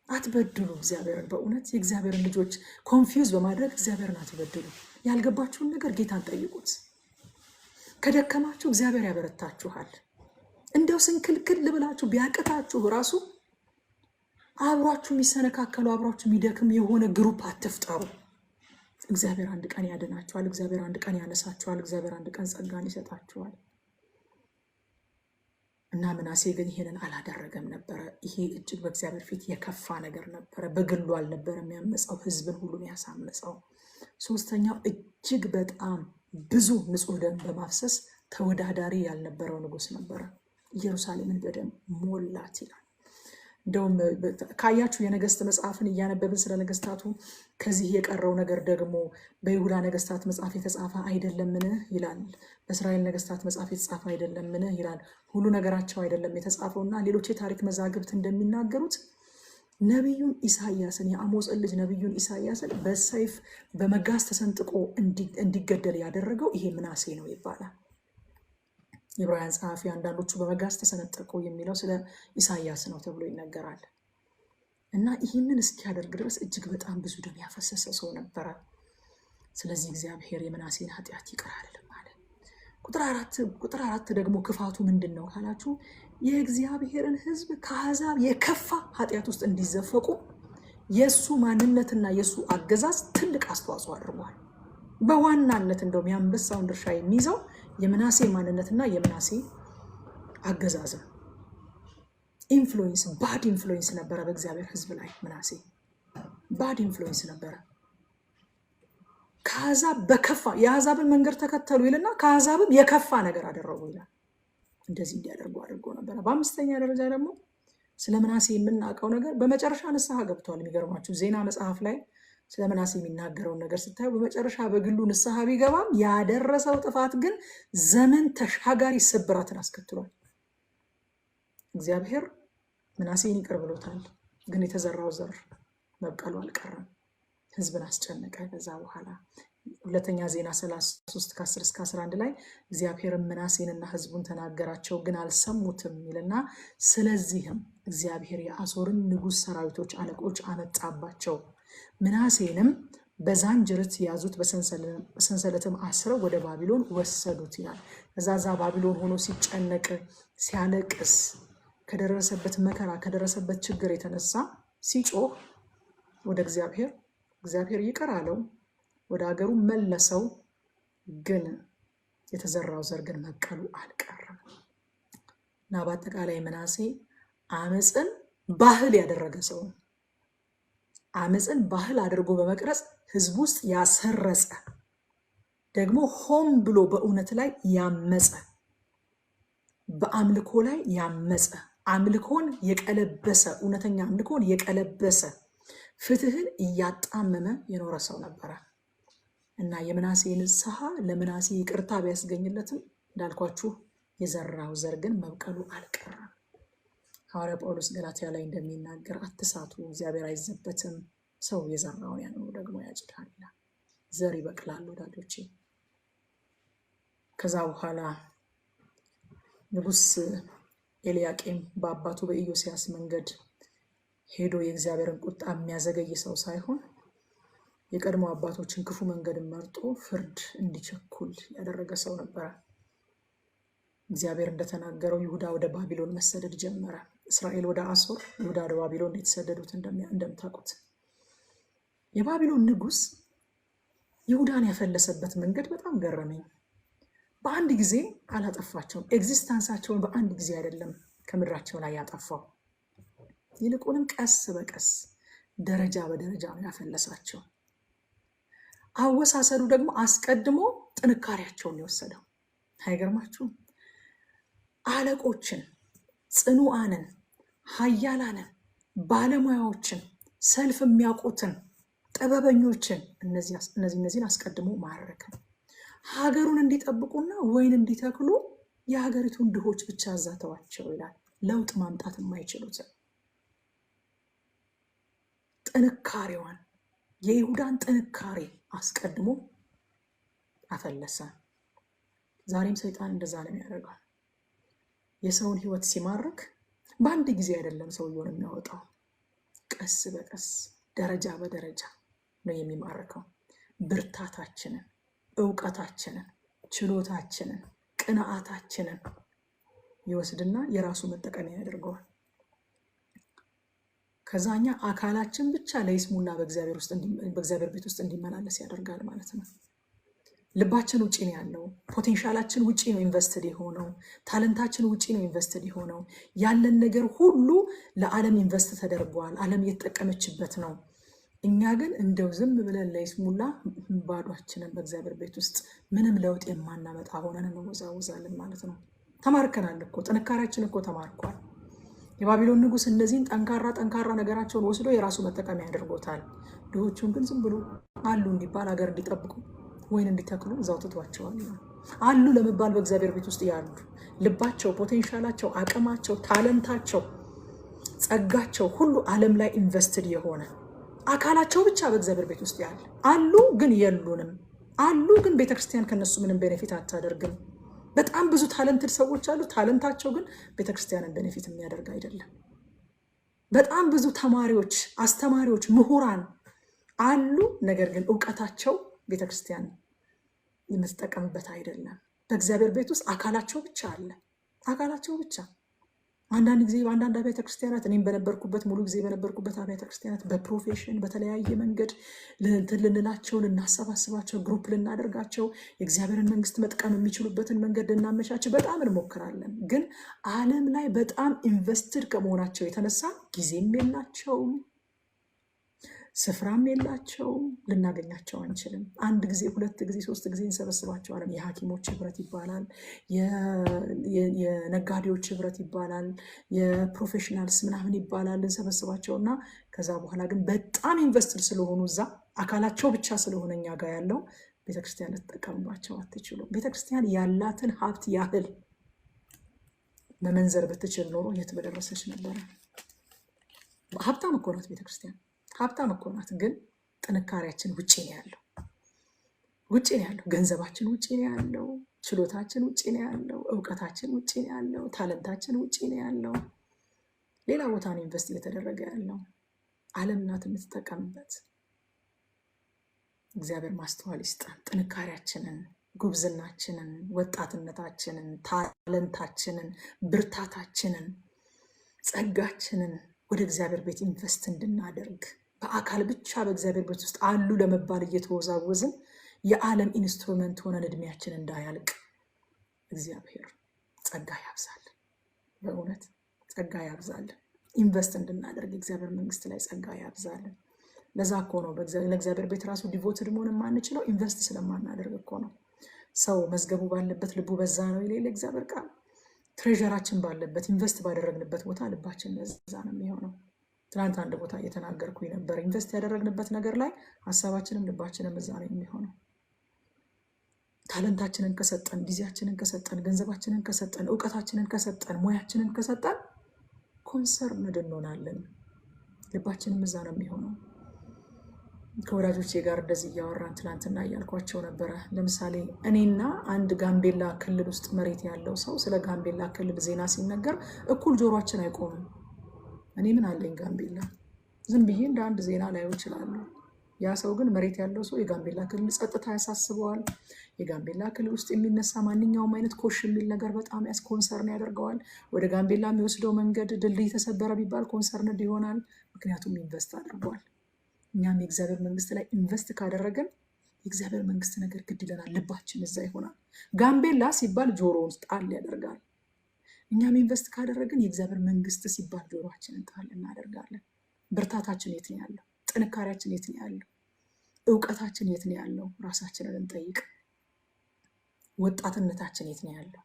አትበድሉ እግዚአብሔርን። በእውነት የእግዚአብሔርን ልጆች ኮንፊውዝ በማድረግ እግዚአብሔርን አትበድሉ። ያልገባችሁን ነገር ጌታን ጠይቁት። ከደከማችሁ እግዚአብሔር ያበረታችኋል። እንደው ስንክልክል ብላችሁ ቢያቅታችሁ ራሱ አብሯችሁ የሚሰነካከሉ አብሯችሁ የሚደክም የሆነ ግሩፕ አትፍጠሩ። እግዚአብሔር አንድ ቀን ያድናችኋል። እግዚአብሔር አንድ ቀን ያነሳችኋል። እግዚአብሔር አንድ ቀን ጸጋን ይሰጣችኋል። እና ምናሴ ግን ይሄንን አላደረገም ነበረ። ይሄ እጅግ በእግዚአብሔር ፊት የከፋ ነገር ነበረ። በግሉ አልነበረም ያመፀው፣ ህዝብን ሁሉ ያሳመፀው። ሶስተኛው እጅግ በጣም ብዙ ንጹህ ደም በማፍሰስ ተወዳዳሪ ያልነበረው ንጉስ ነበረ። ኢየሩሳሌምን በደም ሞላት ይላል። እንደውም ካያችሁ የነገስት መጽሐፍን እያነበብን ስለ ነገስታቱ ከዚህ የቀረው ነገር ደግሞ በይሁዳ ነገስታት መጽሐፍ የተጻፈ አይደለምን ይላል። በእስራኤል ነገስታት መጽሐፍ የተጻፈ አይደለምን ይላል። ሁሉ ነገራቸው አይደለም የተጻፈውና ሌሎች የታሪክ መዛግብት እንደሚናገሩት ነቢዩን ኢሳያስን የአሞጽን ልጅ ነቢዩን ኢሳያስን በሰይፍ በመጋዝ ተሰንጥቆ እንዲገደል ያደረገው ይሄ ምናሴ ነው ይባላል። የዕብራውያን ጸሐፊ አንዳንዶቹ በመጋዝ ተሰነጠቁ የሚለው ስለ ኢሳያስ ነው ተብሎ ይነገራል። እና ይህንን እስኪያደርግ ድረስ እጅግ በጣም ብዙ ደም ያፈሰሰ ሰው ነበረ። ስለዚህ እግዚአብሔር የምናሴን ኃጢአት ይቅር አልልም አለ። ቁጥር አራት ደግሞ ክፋቱ ምንድን ነው ካላችሁ የእግዚአብሔርን ሕዝብ ከአሕዛብ የከፋ ኃጢአት ውስጥ እንዲዘፈቁ የእሱ ማንነትና የእሱ አገዛዝ ትልቅ አስተዋጽኦ አድርጓል። በዋናነት እንደውም የአንበሳውን ድርሻ የሚይዘው የምናሴ ማንነትና የምናሴ አገዛዝ ነው። ኢንፍሉዌንስ፣ ባድ ኢንፍሉዌንስ ነበረ በእግዚአብሔር ህዝብ ላይ። ምናሴ ባድ ኢንፍሉዌንስ ነበረ። ከአሕዛብ በከፋ የአሕዛብን መንገድ ተከተሉ ይልና ከአሕዛብም የከፋ ነገር አደረጉ ይላል። እንደዚህ እንዲያደርጉ አድርጎ ነበረ። በአምስተኛ ደረጃ ደግሞ ስለ ምናሴ የምናውቀው ነገር በመጨረሻ ንስሐ ገብቷል። የሚገርማችሁ ዜና መጽሐፍ ላይ ስለ ምናሴ የሚናገረውን ነገር ስታዩ በመጨረሻ በግሉ ንስሐ ቢገባም ያደረሰው ጥፋት ግን ዘመን ተሻጋሪ ስብራትን አስከትሏል። እግዚአብሔር ምናሴን ይቅር ብሎታል፣ ግን የተዘራው ዘር መብቀሉ አልቀረም። ህዝብን አስጨነቀ። ከዛ በኋላ ሁለተኛ ዜና 33 ከ10-11 ላይ እግዚአብሔርም ምናሴንና ህዝቡን ተናገራቸው፣ ግን አልሰሙትም ይልና ስለዚህም እግዚአብሔር የአሦርን ንጉሥ ሰራዊቶች አለቆች አመጣባቸው፣ ምናሴንም በዛንጅርት ያዙት፣ በሰንሰለትም አስረው ወደ ባቢሎን ወሰዱት ይላል። ከዛ ባቢሎን ሆኖ ሲጨነቅ ሲያለቅስ ከደረሰበት መከራ ከደረሰበት ችግር የተነሳ ሲጮህ ወደ እግዚአብሔር ይቅር አለው፣ ወደ ሀገሩ መለሰው። ግን የተዘራው ዘር ግን መብቀሉ አልቀረም እና በአጠቃላይ ምናሴ አመፅን ባህል ያደረገ ሰው፣ አመፅን ባህል አድርጎ በመቅረጽ ህዝብ ውስጥ ያሰረጸ፣ ደግሞ ሆን ብሎ በእውነት ላይ ያመፀ፣ በአምልኮ ላይ ያመፀ፣ አምልኮን የቀለበሰ፣ እውነተኛ አምልኮን የቀለበሰ፣ ፍትህን እያጣመመ የኖረ ሰው ነበረ እና የምናሴ ንስሐ ለምናሴ ይቅርታ ቢያስገኝለትም እንዳልኳችሁ የዘራው ዘር ግን መብቀሉ አልቀረም። ሐዋርያ ጳውሎስ ገላትያ ላይ እንደሚናገር አትሳቱ፣ እግዚአብሔር አይዘበትም፣ ሰው የዘራውን ያንኑ ደግሞ ያጭዳል። ዘር ይበቅላል ወዳጆቼ። ከዛ በኋላ ንጉሥ ኤልያቄም በአባቱ በኢዮስያስ መንገድ ሄዶ የእግዚአብሔርን ቁጣ የሚያዘገይ ሰው ሳይሆን የቀድሞ አባቶችን ክፉ መንገድን መርጦ ፍርድ እንዲቸኩል ያደረገ ሰው ነበረ። እግዚአብሔር እንደተናገረው ይሁዳ ወደ ባቢሎን መሰደድ ጀመረ። እስራኤል ወደ አሶር፣ ይሁዳ ወደ ባቢሎን የተሰደዱት እንደምታውቁት። የባቢሎን ንጉሥ ይሁዳን ያፈለሰበት መንገድ በጣም ገረመኝ። በአንድ ጊዜ አላጠፋቸውም። ኤግዚስታንሳቸውን በአንድ ጊዜ አይደለም ከምድራቸው ላይ ያጠፋው፣ ይልቁንም ቀስ በቀስ ደረጃ በደረጃ ነው ያፈለሳቸው። አወሳሰዱ ደግሞ አስቀድሞ ጥንካሬያቸውን የወሰደው። አይገርማችሁም? አለቆችን፣ ጽኑዓንን፣ ኃያላንን፣ ባለሙያዎችን፣ ሰልፍ የሚያውቁትን፣ ጥበበኞችን እነዚህን አስቀድሞ ማረከ። ሀገሩን እንዲጠብቁና ወይን እንዲተክሉ የሀገሪቱን ድሆች ብቻ አዛተዋቸው ይላል። ለውጥ ማምጣት የማይችሉትን ጥንካሬዋን የይሁዳን ጥንካሬ አስቀድሞ አፈለሰ። ዛሬም ሰይጣን እንደዛ ነው የሚያደርገው። የሰውን ህይወት ሲማርክ በአንድ ጊዜ አይደለም ሰውየውን የሚያወጣው፣ ቀስ በቀስ ደረጃ በደረጃ ነው የሚማርከው። ብርታታችንን፣ እውቀታችንን፣ ችሎታችንን፣ ቅንዓታችንን ይወስድና የራሱ መጠቀሚያ ያደርገዋል። ከዛኛ አካላችን ብቻ ለይስሙና በእግዚአብሔር ቤት ውስጥ እንዲመላለስ ያደርጋል ማለት ነው። ልባችን ውጪ ነው ያለው። ፖቴንሻላችን ውጪ ነው ኢንቨስትድ የሆነው። ታለንታችን ውጪ ነው ኢንቨስትድ የሆነው። ያለን ነገር ሁሉ ለዓለም ኢንቨስት ተደርጓል። ዓለም እየተጠቀመችበት ነው። እኛ ግን እንደው ዝም ብለን ለይስሙላ ባዷችንን በእግዚአብሔር ቤት ውስጥ ምንም ለውጥ የማናመጣ ሆነን እንወዛወዛለን ማለት ነው። ተማርከናል እኮ፣ ጥንካሬያችን እኮ ተማርኳል። የባቢሎን ንጉሥ እነዚህን ጠንካራ ነገራቸውን ወስዶ የራሱ መጠቀሚያ ያደርጎታል። ድሆቹን ግን ዝም ብሎ አሉ እንዲባል ሀገር እንዲጠብቁ ወይን እንዲተክሉ እዛው ትቷቸዋል። አሉ ለመባል በእግዚአብሔር ቤት ውስጥ ያሉ ልባቸው፣ ፖቴንሻላቸው፣ አቅማቸው፣ ታለንታቸው፣ ጸጋቸው ሁሉ ዓለም ላይ ኢንቨስትድ የሆነ አካላቸው ብቻ በእግዚአብሔር ቤት ውስጥ ያለ አሉ፣ ግን የሉንም። አሉ ግን ቤተክርስቲያን ከነሱ ምንም ቤኔፊት አታደርግም። በጣም ብዙ ታለንትድ ሰዎች አሉ። ታለንታቸው ግን ቤተክርስቲያንን ቤኔፊት የሚያደርግ አይደለም። በጣም ብዙ ተማሪዎች፣ አስተማሪዎች፣ ምሁራን አሉ። ነገር ግን እውቀታቸው ቤተክርስቲያን የምትጠቀምበት አይደለም። በእግዚአብሔር ቤት ውስጥ አካላቸው ብቻ አለ። አካላቸው ብቻ። አንዳንድ ጊዜ በአንዳንድ አብያተ ክርስቲያናት እኔም በነበርኩበት ሙሉ ጊዜ በነበርኩበት አብያተ ክርስቲያናት በፕሮፌሽን በተለያየ መንገድ ልንላቸው፣ ልናሰባስባቸው፣ ግሩፕ ልናደርጋቸው፣ የእግዚአብሔርን መንግስት መጥቀም የሚችሉበትን መንገድ ልናመቻቸው በጣም እንሞክራለን። ግን ዓለም ላይ በጣም ኢንቨስትድ ከመሆናቸው የተነሳ ጊዜም የላቸውም፣ ስፍራም የላቸውም፣ ልናገኛቸው አንችልም። አንድ ጊዜ፣ ሁለት ጊዜ፣ ሶስት ጊዜ እንሰበስባቸዋለን። የሐኪሞች ህብረት ይባላል፣ የነጋዴዎች ህብረት ይባላል፣ የፕሮፌሽናልስ ምናምን ይባላል። እንሰበስባቸውና ከዛ በኋላ ግን በጣም ኢንቨስትድ ስለሆኑ እዛ አካላቸው ብቻ ስለሆነ እኛ ጋር ያለው ቤተክርስቲያን ልትጠቀምባቸው አትችሉም። ቤተክርስቲያን ያላትን ሀብት ያህል መመንዘር ብትችል ኖሮ የት በደረሰች ነበረ። ሀብታም እኮ ናት ቤተክርስቲያን፣ ሀብታም እኮ ናት። ግን ጥንካሬያችን ውጭ ነው ያለው፣ ውጭ ነው ያለው። ገንዘባችን ውጭ ነው ያለው፣ ችሎታችን ውጭ ነው ያለው፣ እውቀታችን ውጭ ነው ያለው፣ ታለንታችን ውጭ ነው ያለው። ሌላ ቦታ ነው ኢንቨስት እየተደረገ ያለው። ዓለም ናት የምትጠቀምበት። እግዚአብሔር ማስተዋል ይስጠን። ጥንካሬያችንን፣ ጉብዝናችንን፣ ወጣትነታችንን፣ ታለንታችንን፣ ብርታታችንን፣ ጸጋችንን ወደ እግዚአብሔር ቤት ኢንቨስት እንድናደርግ በአካል ብቻ በእግዚአብሔር ቤት ውስጥ አሉ ለመባል እየተወዛወዝን የዓለም ኢንስትሩመንት ሆነን እድሜያችን እንዳያልቅ እግዚአብሔር ጸጋ ያብዛልን። በእውነት ጸጋ ያብዛልን። ኢንቨስት እንድናደርግ እግዚአብሔር መንግስት ላይ ጸጋ ያብዛልን። ለዛ እኮ ነው ለእግዚአብሔር ቤት ራሱ ዲቮትድ መሆን የማንችለው ኢንቨስት ስለማናደርግ እኮ ነው። ሰው መዝገቡ ባለበት ልቡ በዛ ነው ይላል እግዚአብሔር ቃል። ትሬዠራችን ባለበት ኢንቨስት ባደረግንበት ቦታ ልባችን በዛ ነው የሚሆነው። ትናንት አንድ ቦታ እየተናገርኩኝ ነበር። ኢንቨስት ያደረግንበት ነገር ላይ ሀሳባችንም ልባችንም እዛ ነው የሚሆነው። ታለንታችንን ከሰጠን፣ ጊዜያችንን ከሰጠን፣ ገንዘባችንን ከሰጠን፣ እውቀታችንን ከሰጠን፣ ሙያችንን ከሰጠን ኮንሰርንድ እንሆናለን። ልባችንም እዛ ነው የሚሆነው። ከወዳጆቼ ጋር እንደዚህ እያወራን ትናንትና እያልኳቸው ነበረ። ለምሳሌ እኔና አንድ ጋምቤላ ክልል ውስጥ መሬት ያለው ሰው ስለ ጋምቤላ ክልል ዜና ሲነገር እኩል ጆሮአችን አይቆምም። እኔ ምን አለኝ ጋምቤላ፣ ዝም ብዬ እንደ አንድ ዜና ላየው እችላለሁ። ያ ሰው ግን መሬት ያለው ሰው የጋምቤላ ክልል ጸጥታ ያሳስበዋል። የጋምቤላ ክልል ውስጥ የሚነሳ ማንኛውም አይነት ኮሽ የሚል ነገር በጣም ኮንሰርን ያደርገዋል። ወደ ጋምቤላ የሚወስደው መንገድ ድልድይ ተሰበረ ቢባል ኮንሰርንድ ይሆናል። ምክንያቱም ኢንቨስት አድርጓል። እኛም የእግዚአብሔር መንግስት ላይ ኢንቨስት ካደረገን የእግዚአብሔር መንግስት ነገር ግድ ይለናል። ልባችን እዛ ይሆናል። ጋምቤላ ሲባል ጆሮ ውስጥ ጣል ያደርጋል። እኛም ኢንቨስት ካደረግን የእግዚአብሔር መንግስት ሲባል ጆሮአችንን ጣል እናደርጋለን። ብርታታችን የት ነው ያለው? ጥንካሬያችን የት ነው ያለው? እውቀታችን የት ነው ያለው? ራሳችንን እንጠይቅ። ወጣትነታችን የት ነው ያለው?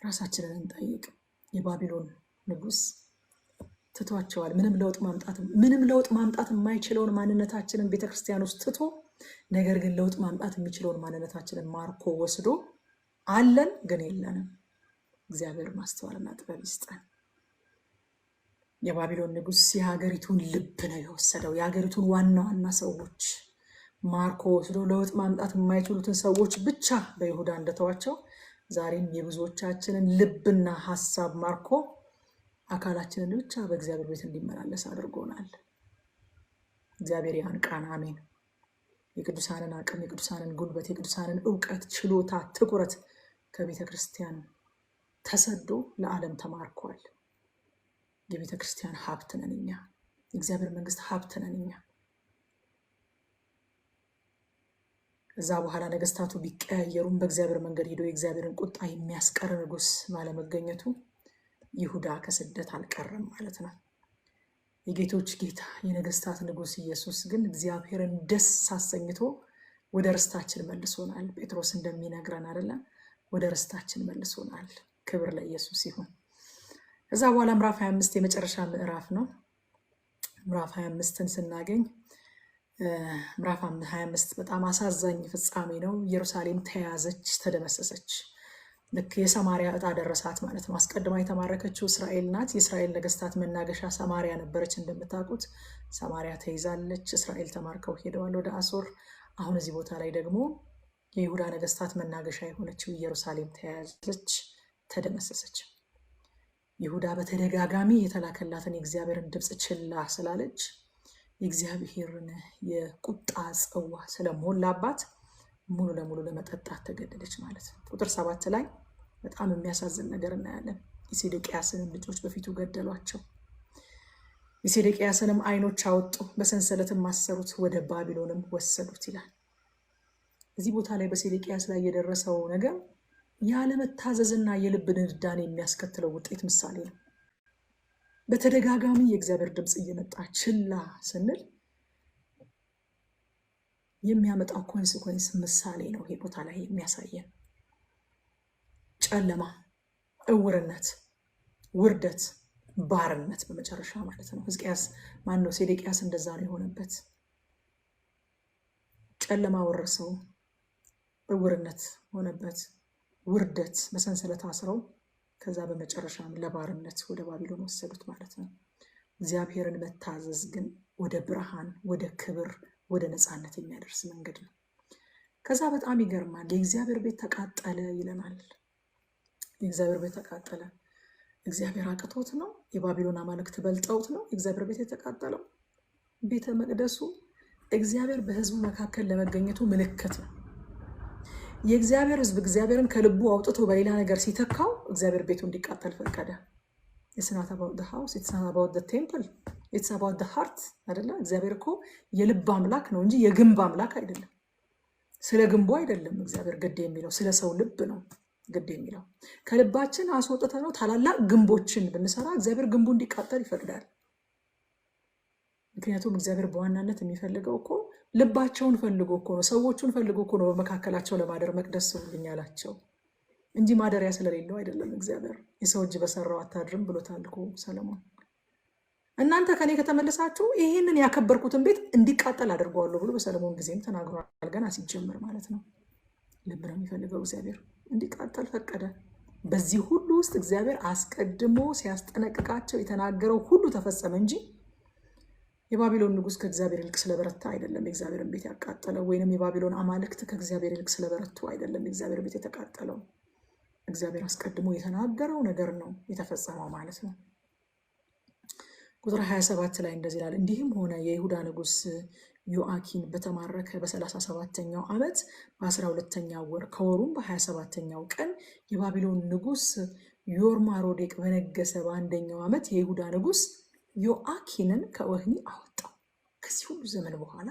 ራሳችንን እንጠይቅ። የባቢሎን ንጉስ ትቷቸዋል። ምንም ለውጥ ማምጣት የማይችለውን ማንነታችንን ቤተክርስቲያን ውስጥ ትቶ፣ ነገር ግን ለውጥ ማምጣት የሚችለውን ማንነታችንን ማርኮ ወስዶ አለን ግን የለንም። እግዚአብሔር ማስተዋልና ጥበብ ይስጠን። የባቢሎን ንጉስ የሀገሪቱን ልብ ነው የወሰደው። የሀገሪቱን ዋና ዋና ሰዎች ማርኮ ወስዶ ለውጥ ማምጣት የማይችሉትን ሰዎች ብቻ በይሁዳ እንደተዋቸው ዛሬም የብዙዎቻችንን ልብና ሐሳብ ማርኮ አካላችንን ብቻ በእግዚአብሔር ቤት እንዲመላለስ አድርጎናል። እግዚአብሔር ያንቃን። አሜን። የቅዱሳንን አቅም፣ የቅዱሳንን ጉልበት፣ የቅዱሳንን ዕውቀት፣ ችሎታ፣ ትኩረት ከቤተ ክርስቲያን ተሰዶ ለዓለም ተማርኳል። የቤተ ክርስቲያን ሀብት ነን እኛ። የእግዚአብሔር መንግስት ሀብት ነን እኛ። ከዛ በኋላ ነገስታቱ ቢቀያየሩም በእግዚአብሔር መንገድ ሄዶ የእግዚአብሔርን ቁጣ የሚያስቀር ንጉስ ባለመገኘቱ ይሁዳ ከስደት አልቀረም ማለት ነው። የጌቶች ጌታ የነገስታት ንጉስ ኢየሱስ ግን እግዚአብሔርን ደስ አሰኝቶ ወደ ርስታችን መልሶናል። ጴጥሮስ እንደሚነግረን አይደለም፣ ወደ ርስታችን መልሶናል። ክብር ለኢየሱስ ይሁን። ከዛ በኋላ ምዕራፍ 25 የመጨረሻ ምዕራፍ ነው። ምዕራፍ 25ን ስናገኝ ምዕራፍ 25 በጣም አሳዛኝ ፍጻሜ ነው። ኢየሩሳሌም ተያዘች፣ ተደመሰሰች። ልክ የሰማሪያ ዕጣ ደረሳት ማለት ነው። አስቀድማ የተማረከችው እስራኤል ናት። የእስራኤል ነገስታት መናገሻ ሰማሪያ ነበረች። እንደምታውቁት ሰማሪያ ተይዛለች። እስራኤል ተማርከው ሄደዋል ወደ አሶር። አሁን እዚህ ቦታ ላይ ደግሞ የይሁዳ ነገስታት መናገሻ የሆነችው ኢየሩሳሌም ተያዘች፣ ተደመሰሰች። ይሁዳ በተደጋጋሚ የተላከላትን የእግዚአብሔርን ድምፅ ችላ ስላለች የእግዚአብሔርን የቁጣ ጽዋ ስለሞላባት ሙሉ ለሙሉ ለመጠጣት ተገደደች ማለት ነው። ቁጥር 7 ላይ በጣም የሚያሳዝን ነገር እናያለን። የሴዴቅያስንም ልጆች በፊቱ ገደሏቸው። የሴዴቅያስንም ዓይኖች አወጡ፣ በሰንሰለትም ማሰሩት፣ ወደ ባቢሎንም ወሰዱት ይላል። እዚህ ቦታ ላይ በሴዴቅያስ ላይ የደረሰው ነገር ያለመታዘዝና የልብ ድንዳኔ የሚያስከትለው ውጤት ምሳሌ ነው። በተደጋጋሚ የእግዚአብሔር ድምፅ እየመጣ ችላ ስንል የሚያመጣው ኮንሲኮንስ ምሳሌ ነው። ይሄ ቦታ ላይ የሚያሳየን ጨለማ፣ እውርነት፣ ውርደት፣ ባርነት በመጨረሻ ማለት ነው። ሴዴቅያስ እንደዛ ነው የሆነበት። ጨለማ ወረሰው፣ እውርነት ሆነበት፣ ውርደት፣ በሰንሰለት አስረው ከዛ በመጨረሻም ለባርነት ወደ ባቢሎን ወሰዱት ማለት ነው። እግዚአብሔርን መታዘዝ ግን ወደ ብርሃን፣ ወደ ክብር፣ ወደ ነፃነት የሚያደርስ መንገድ ነው። ከዛ በጣም ይገርማል። የእግዚአብሔር ቤት ተቃጠለ ይለናል። የእግዚአብሔር ቤት ተቃጠለ። እግዚአብሔር አቅቶት ነው? የባቢሎን አማልክት በልጠውት ነው የእግዚአብሔር ቤት የተቃጠለው? ቤተ መቅደሱ እግዚአብሔር በሕዝቡ መካከል ለመገኘቱ ምልክት ነው። የእግዚአብሔር ሕዝብ እግዚአብሔርን ከልቡ አውጥቶ በሌላ ነገር ሲተካው እግዚአብሔር ቤቱ እንዲቃጠል ፈቀደ። It's not about the house, it's not about the temple, it's about the heart አይደለ? እግዚአብሔር እኮ የልብ አምላክ ነው እንጂ የግንብ አምላክ አይደለም። ስለ ግንቡ አይደለም እግዚአብሔር ግድ የሚለው፣ ስለ ሰው ልብ ነው ግድ የሚለው። ከልባችን አስወጥተ ነው ታላላቅ ግንቦችን ብንሰራ እግዚአብሔር ግንቡ እንዲቃጠል ይፈቅዳል። ምክንያቱም እግዚአብሔር በዋናነት የሚፈልገው እኮ ልባቸውን ፈልጎ እኮ ነው፣ ሰዎቹን ፈልጎ እኮ ነው በመካከላቸው ለማደር መቅደስ ስሩልኝ ያላቸው እንጂ ማደሪያ ስለሌለው አይደለም። እግዚአብሔር የሰው እጅ በሰራው አታድርም ብሎታል እኮ ሰለሞን። እናንተ ከኔ ከተመለሳችሁ ይህንን ያከበርኩትን ቤት እንዲቃጠል አድርገዋለሁ ብሎ በሰለሞን ጊዜም ተናግሯል። ገና ሲጀምር ማለት ነው። ልብ ነው የሚፈልገው እግዚአብሔር፣ እንዲቃጠል ፈቀደ። በዚህ ሁሉ ውስጥ እግዚአብሔር አስቀድሞ ሲያስጠነቅቃቸው የተናገረው ሁሉ ተፈጸመ እንጂ የባቢሎን ንጉስ ከእግዚአብሔር ይልቅ ስለበረታ አይደለም የእግዚአብሔርን ቤት ያቃጠለው፣ ወይንም የባቢሎን አማልክት ከእግዚአብሔር ይልቅ ስለበረቱ አይደለም የእግዚአብሔር ቤት የተቃጠለው። እግዚአብሔር አስቀድሞ የተናገረው ነገር ነው የተፈጸመው ማለት ነው። ቁጥር 27 ላይ እንደዚህ ይላል፣ እንዲህም ሆነ የይሁዳ ንጉስ ዮአኪን በተማረከ በ37ኛው ዓመት በ12ኛው ወር ከወሩም በ27ኛው ቀን የባቢሎን ንጉስ ዮርማሮዴቅ በነገሰ በአንደኛው ዓመት የይሁዳ ንጉስ ዮአኪንን ከወህኒ አወጣው። ከዚህ ሁሉ ዘመን በኋላ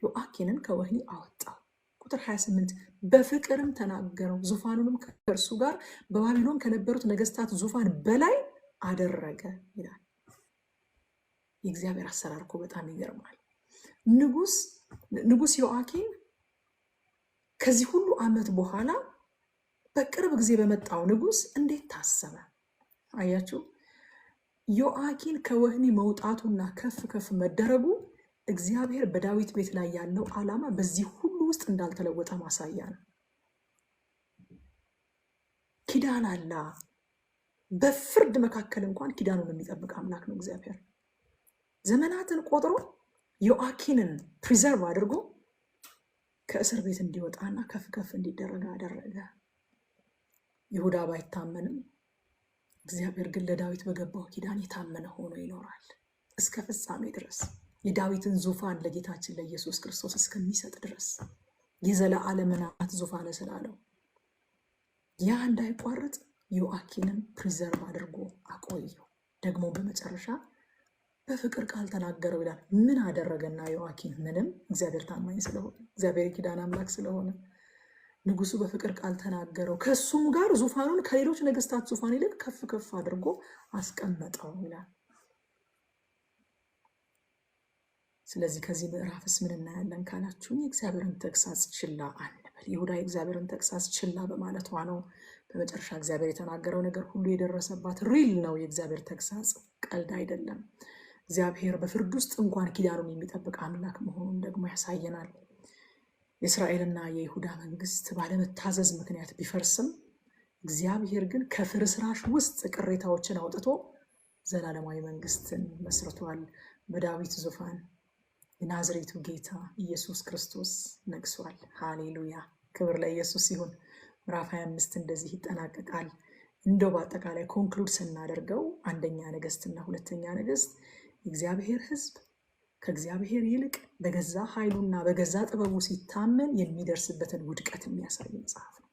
ዮአኪንን ከወህኒ አወጣው። ቁጥር 28 በፍቅርም ተናገረው፣ ዙፋኑንም ከእርሱ ጋር በባቢሎን ከነበሩት ነገስታት ዙፋን በላይ አደረገ ይላል። የእግዚአብሔር አሰራር እኮ በጣም ይገርማል። ንጉስ ዮአኪን ከዚህ ሁሉ ዓመት በኋላ በቅርብ ጊዜ በመጣው ንጉስ እንዴት ታሰበ? አያችሁ፣ ዮአኪን ከወህኒ መውጣቱና ከፍ ከፍ መደረጉ እግዚአብሔር በዳዊት ቤት ላይ ያለው ዓላማ በዚህ ሁሉ ውስጥ እንዳልተለወጠ ማሳያ ነው። ኪዳን አላ በፍርድ መካከል እንኳን ኪዳኑን የሚጠብቅ አምላክ ነው እግዚአብሔር። ዘመናትን ቆጥሮ ዮአኪንን ፕሪዘርቭ አድርጎ ከእስር ቤት እንዲወጣና ከፍ ከፍ እንዲደረግ አደረገ። ይሁዳ ባይታመንም እግዚአብሔር ግን ለዳዊት በገባው ኪዳን የታመነ ሆኖ ይኖራል እስከ ፍጻሜ ድረስ። የዳዊትን ዙፋን ለጌታችን ለኢየሱስ ክርስቶስ እስከሚሰጥ ድረስ የዘላለምናት ዙፋን ስላለው ያ እንዳይቋረጥ ዮአኪንን ፕሪዘርቭ አድርጎ አቆየው። ደግሞ በመጨረሻ በፍቅር ቃል ተናገረው ይላል። ምን አደረገና ዮአኪን? ምንም። እግዚአብሔር ታማኝ ስለሆነ፣ እግዚአብሔር የኪዳን አምላክ ስለሆነ ንጉሱ በፍቅር ቃል ተናገረው። ከሱም ጋር ዙፋኑን ከሌሎች ነገስታት ዙፋን ይልቅ ከፍ ከፍ አድርጎ አስቀመጠው ይላል። ስለዚህ ከዚህ ምዕራፍስ ምን እናያለን ካላችሁኝ፣ የእግዚአብሔርን ተግሳጽ ችላ አንበል። ይሁዳ የእግዚአብሔርን ተግሳጽ ችላ በማለቷ ነው በመጨረሻ እግዚአብሔር የተናገረው ነገር ሁሉ የደረሰባት። ሪል ነው የእግዚአብሔር ተግሳጽ፣ ቀልድ አይደለም። እግዚአብሔር በፍርድ ውስጥ እንኳን ኪዳኑን የሚጠብቅ አምላክ መሆኑን ደግሞ ያሳየናል። የእስራኤልና የይሁዳ መንግስት ባለመታዘዝ ምክንያት ቢፈርስም እግዚአብሔር ግን ከፍርስራሽ ውስጥ ቅሬታዎችን አውጥቶ ዘላለማዊ መንግስትን መስርቷል። በዳዊት ዙፋን የናዝሬቱ ጌታ ኢየሱስ ክርስቶስ ነግሷል። ሃሌሉያ! ክብር ለኢየሱስ ይሁን። ምዕራፍ 25 እንደዚህ ይጠናቀቃል። እንደው በአጠቃላይ ኮንክሉድ ስናደርገው አንደኛ ነገስትና ሁለተኛ ነገስት የእግዚአብሔር ሕዝብ ከእግዚአብሔር ይልቅ በገዛ ኃይሉና በገዛ ጥበቡ ሲታመን የሚደርስበትን ውድቀት የሚያሳይ መጽሐፍ ነው።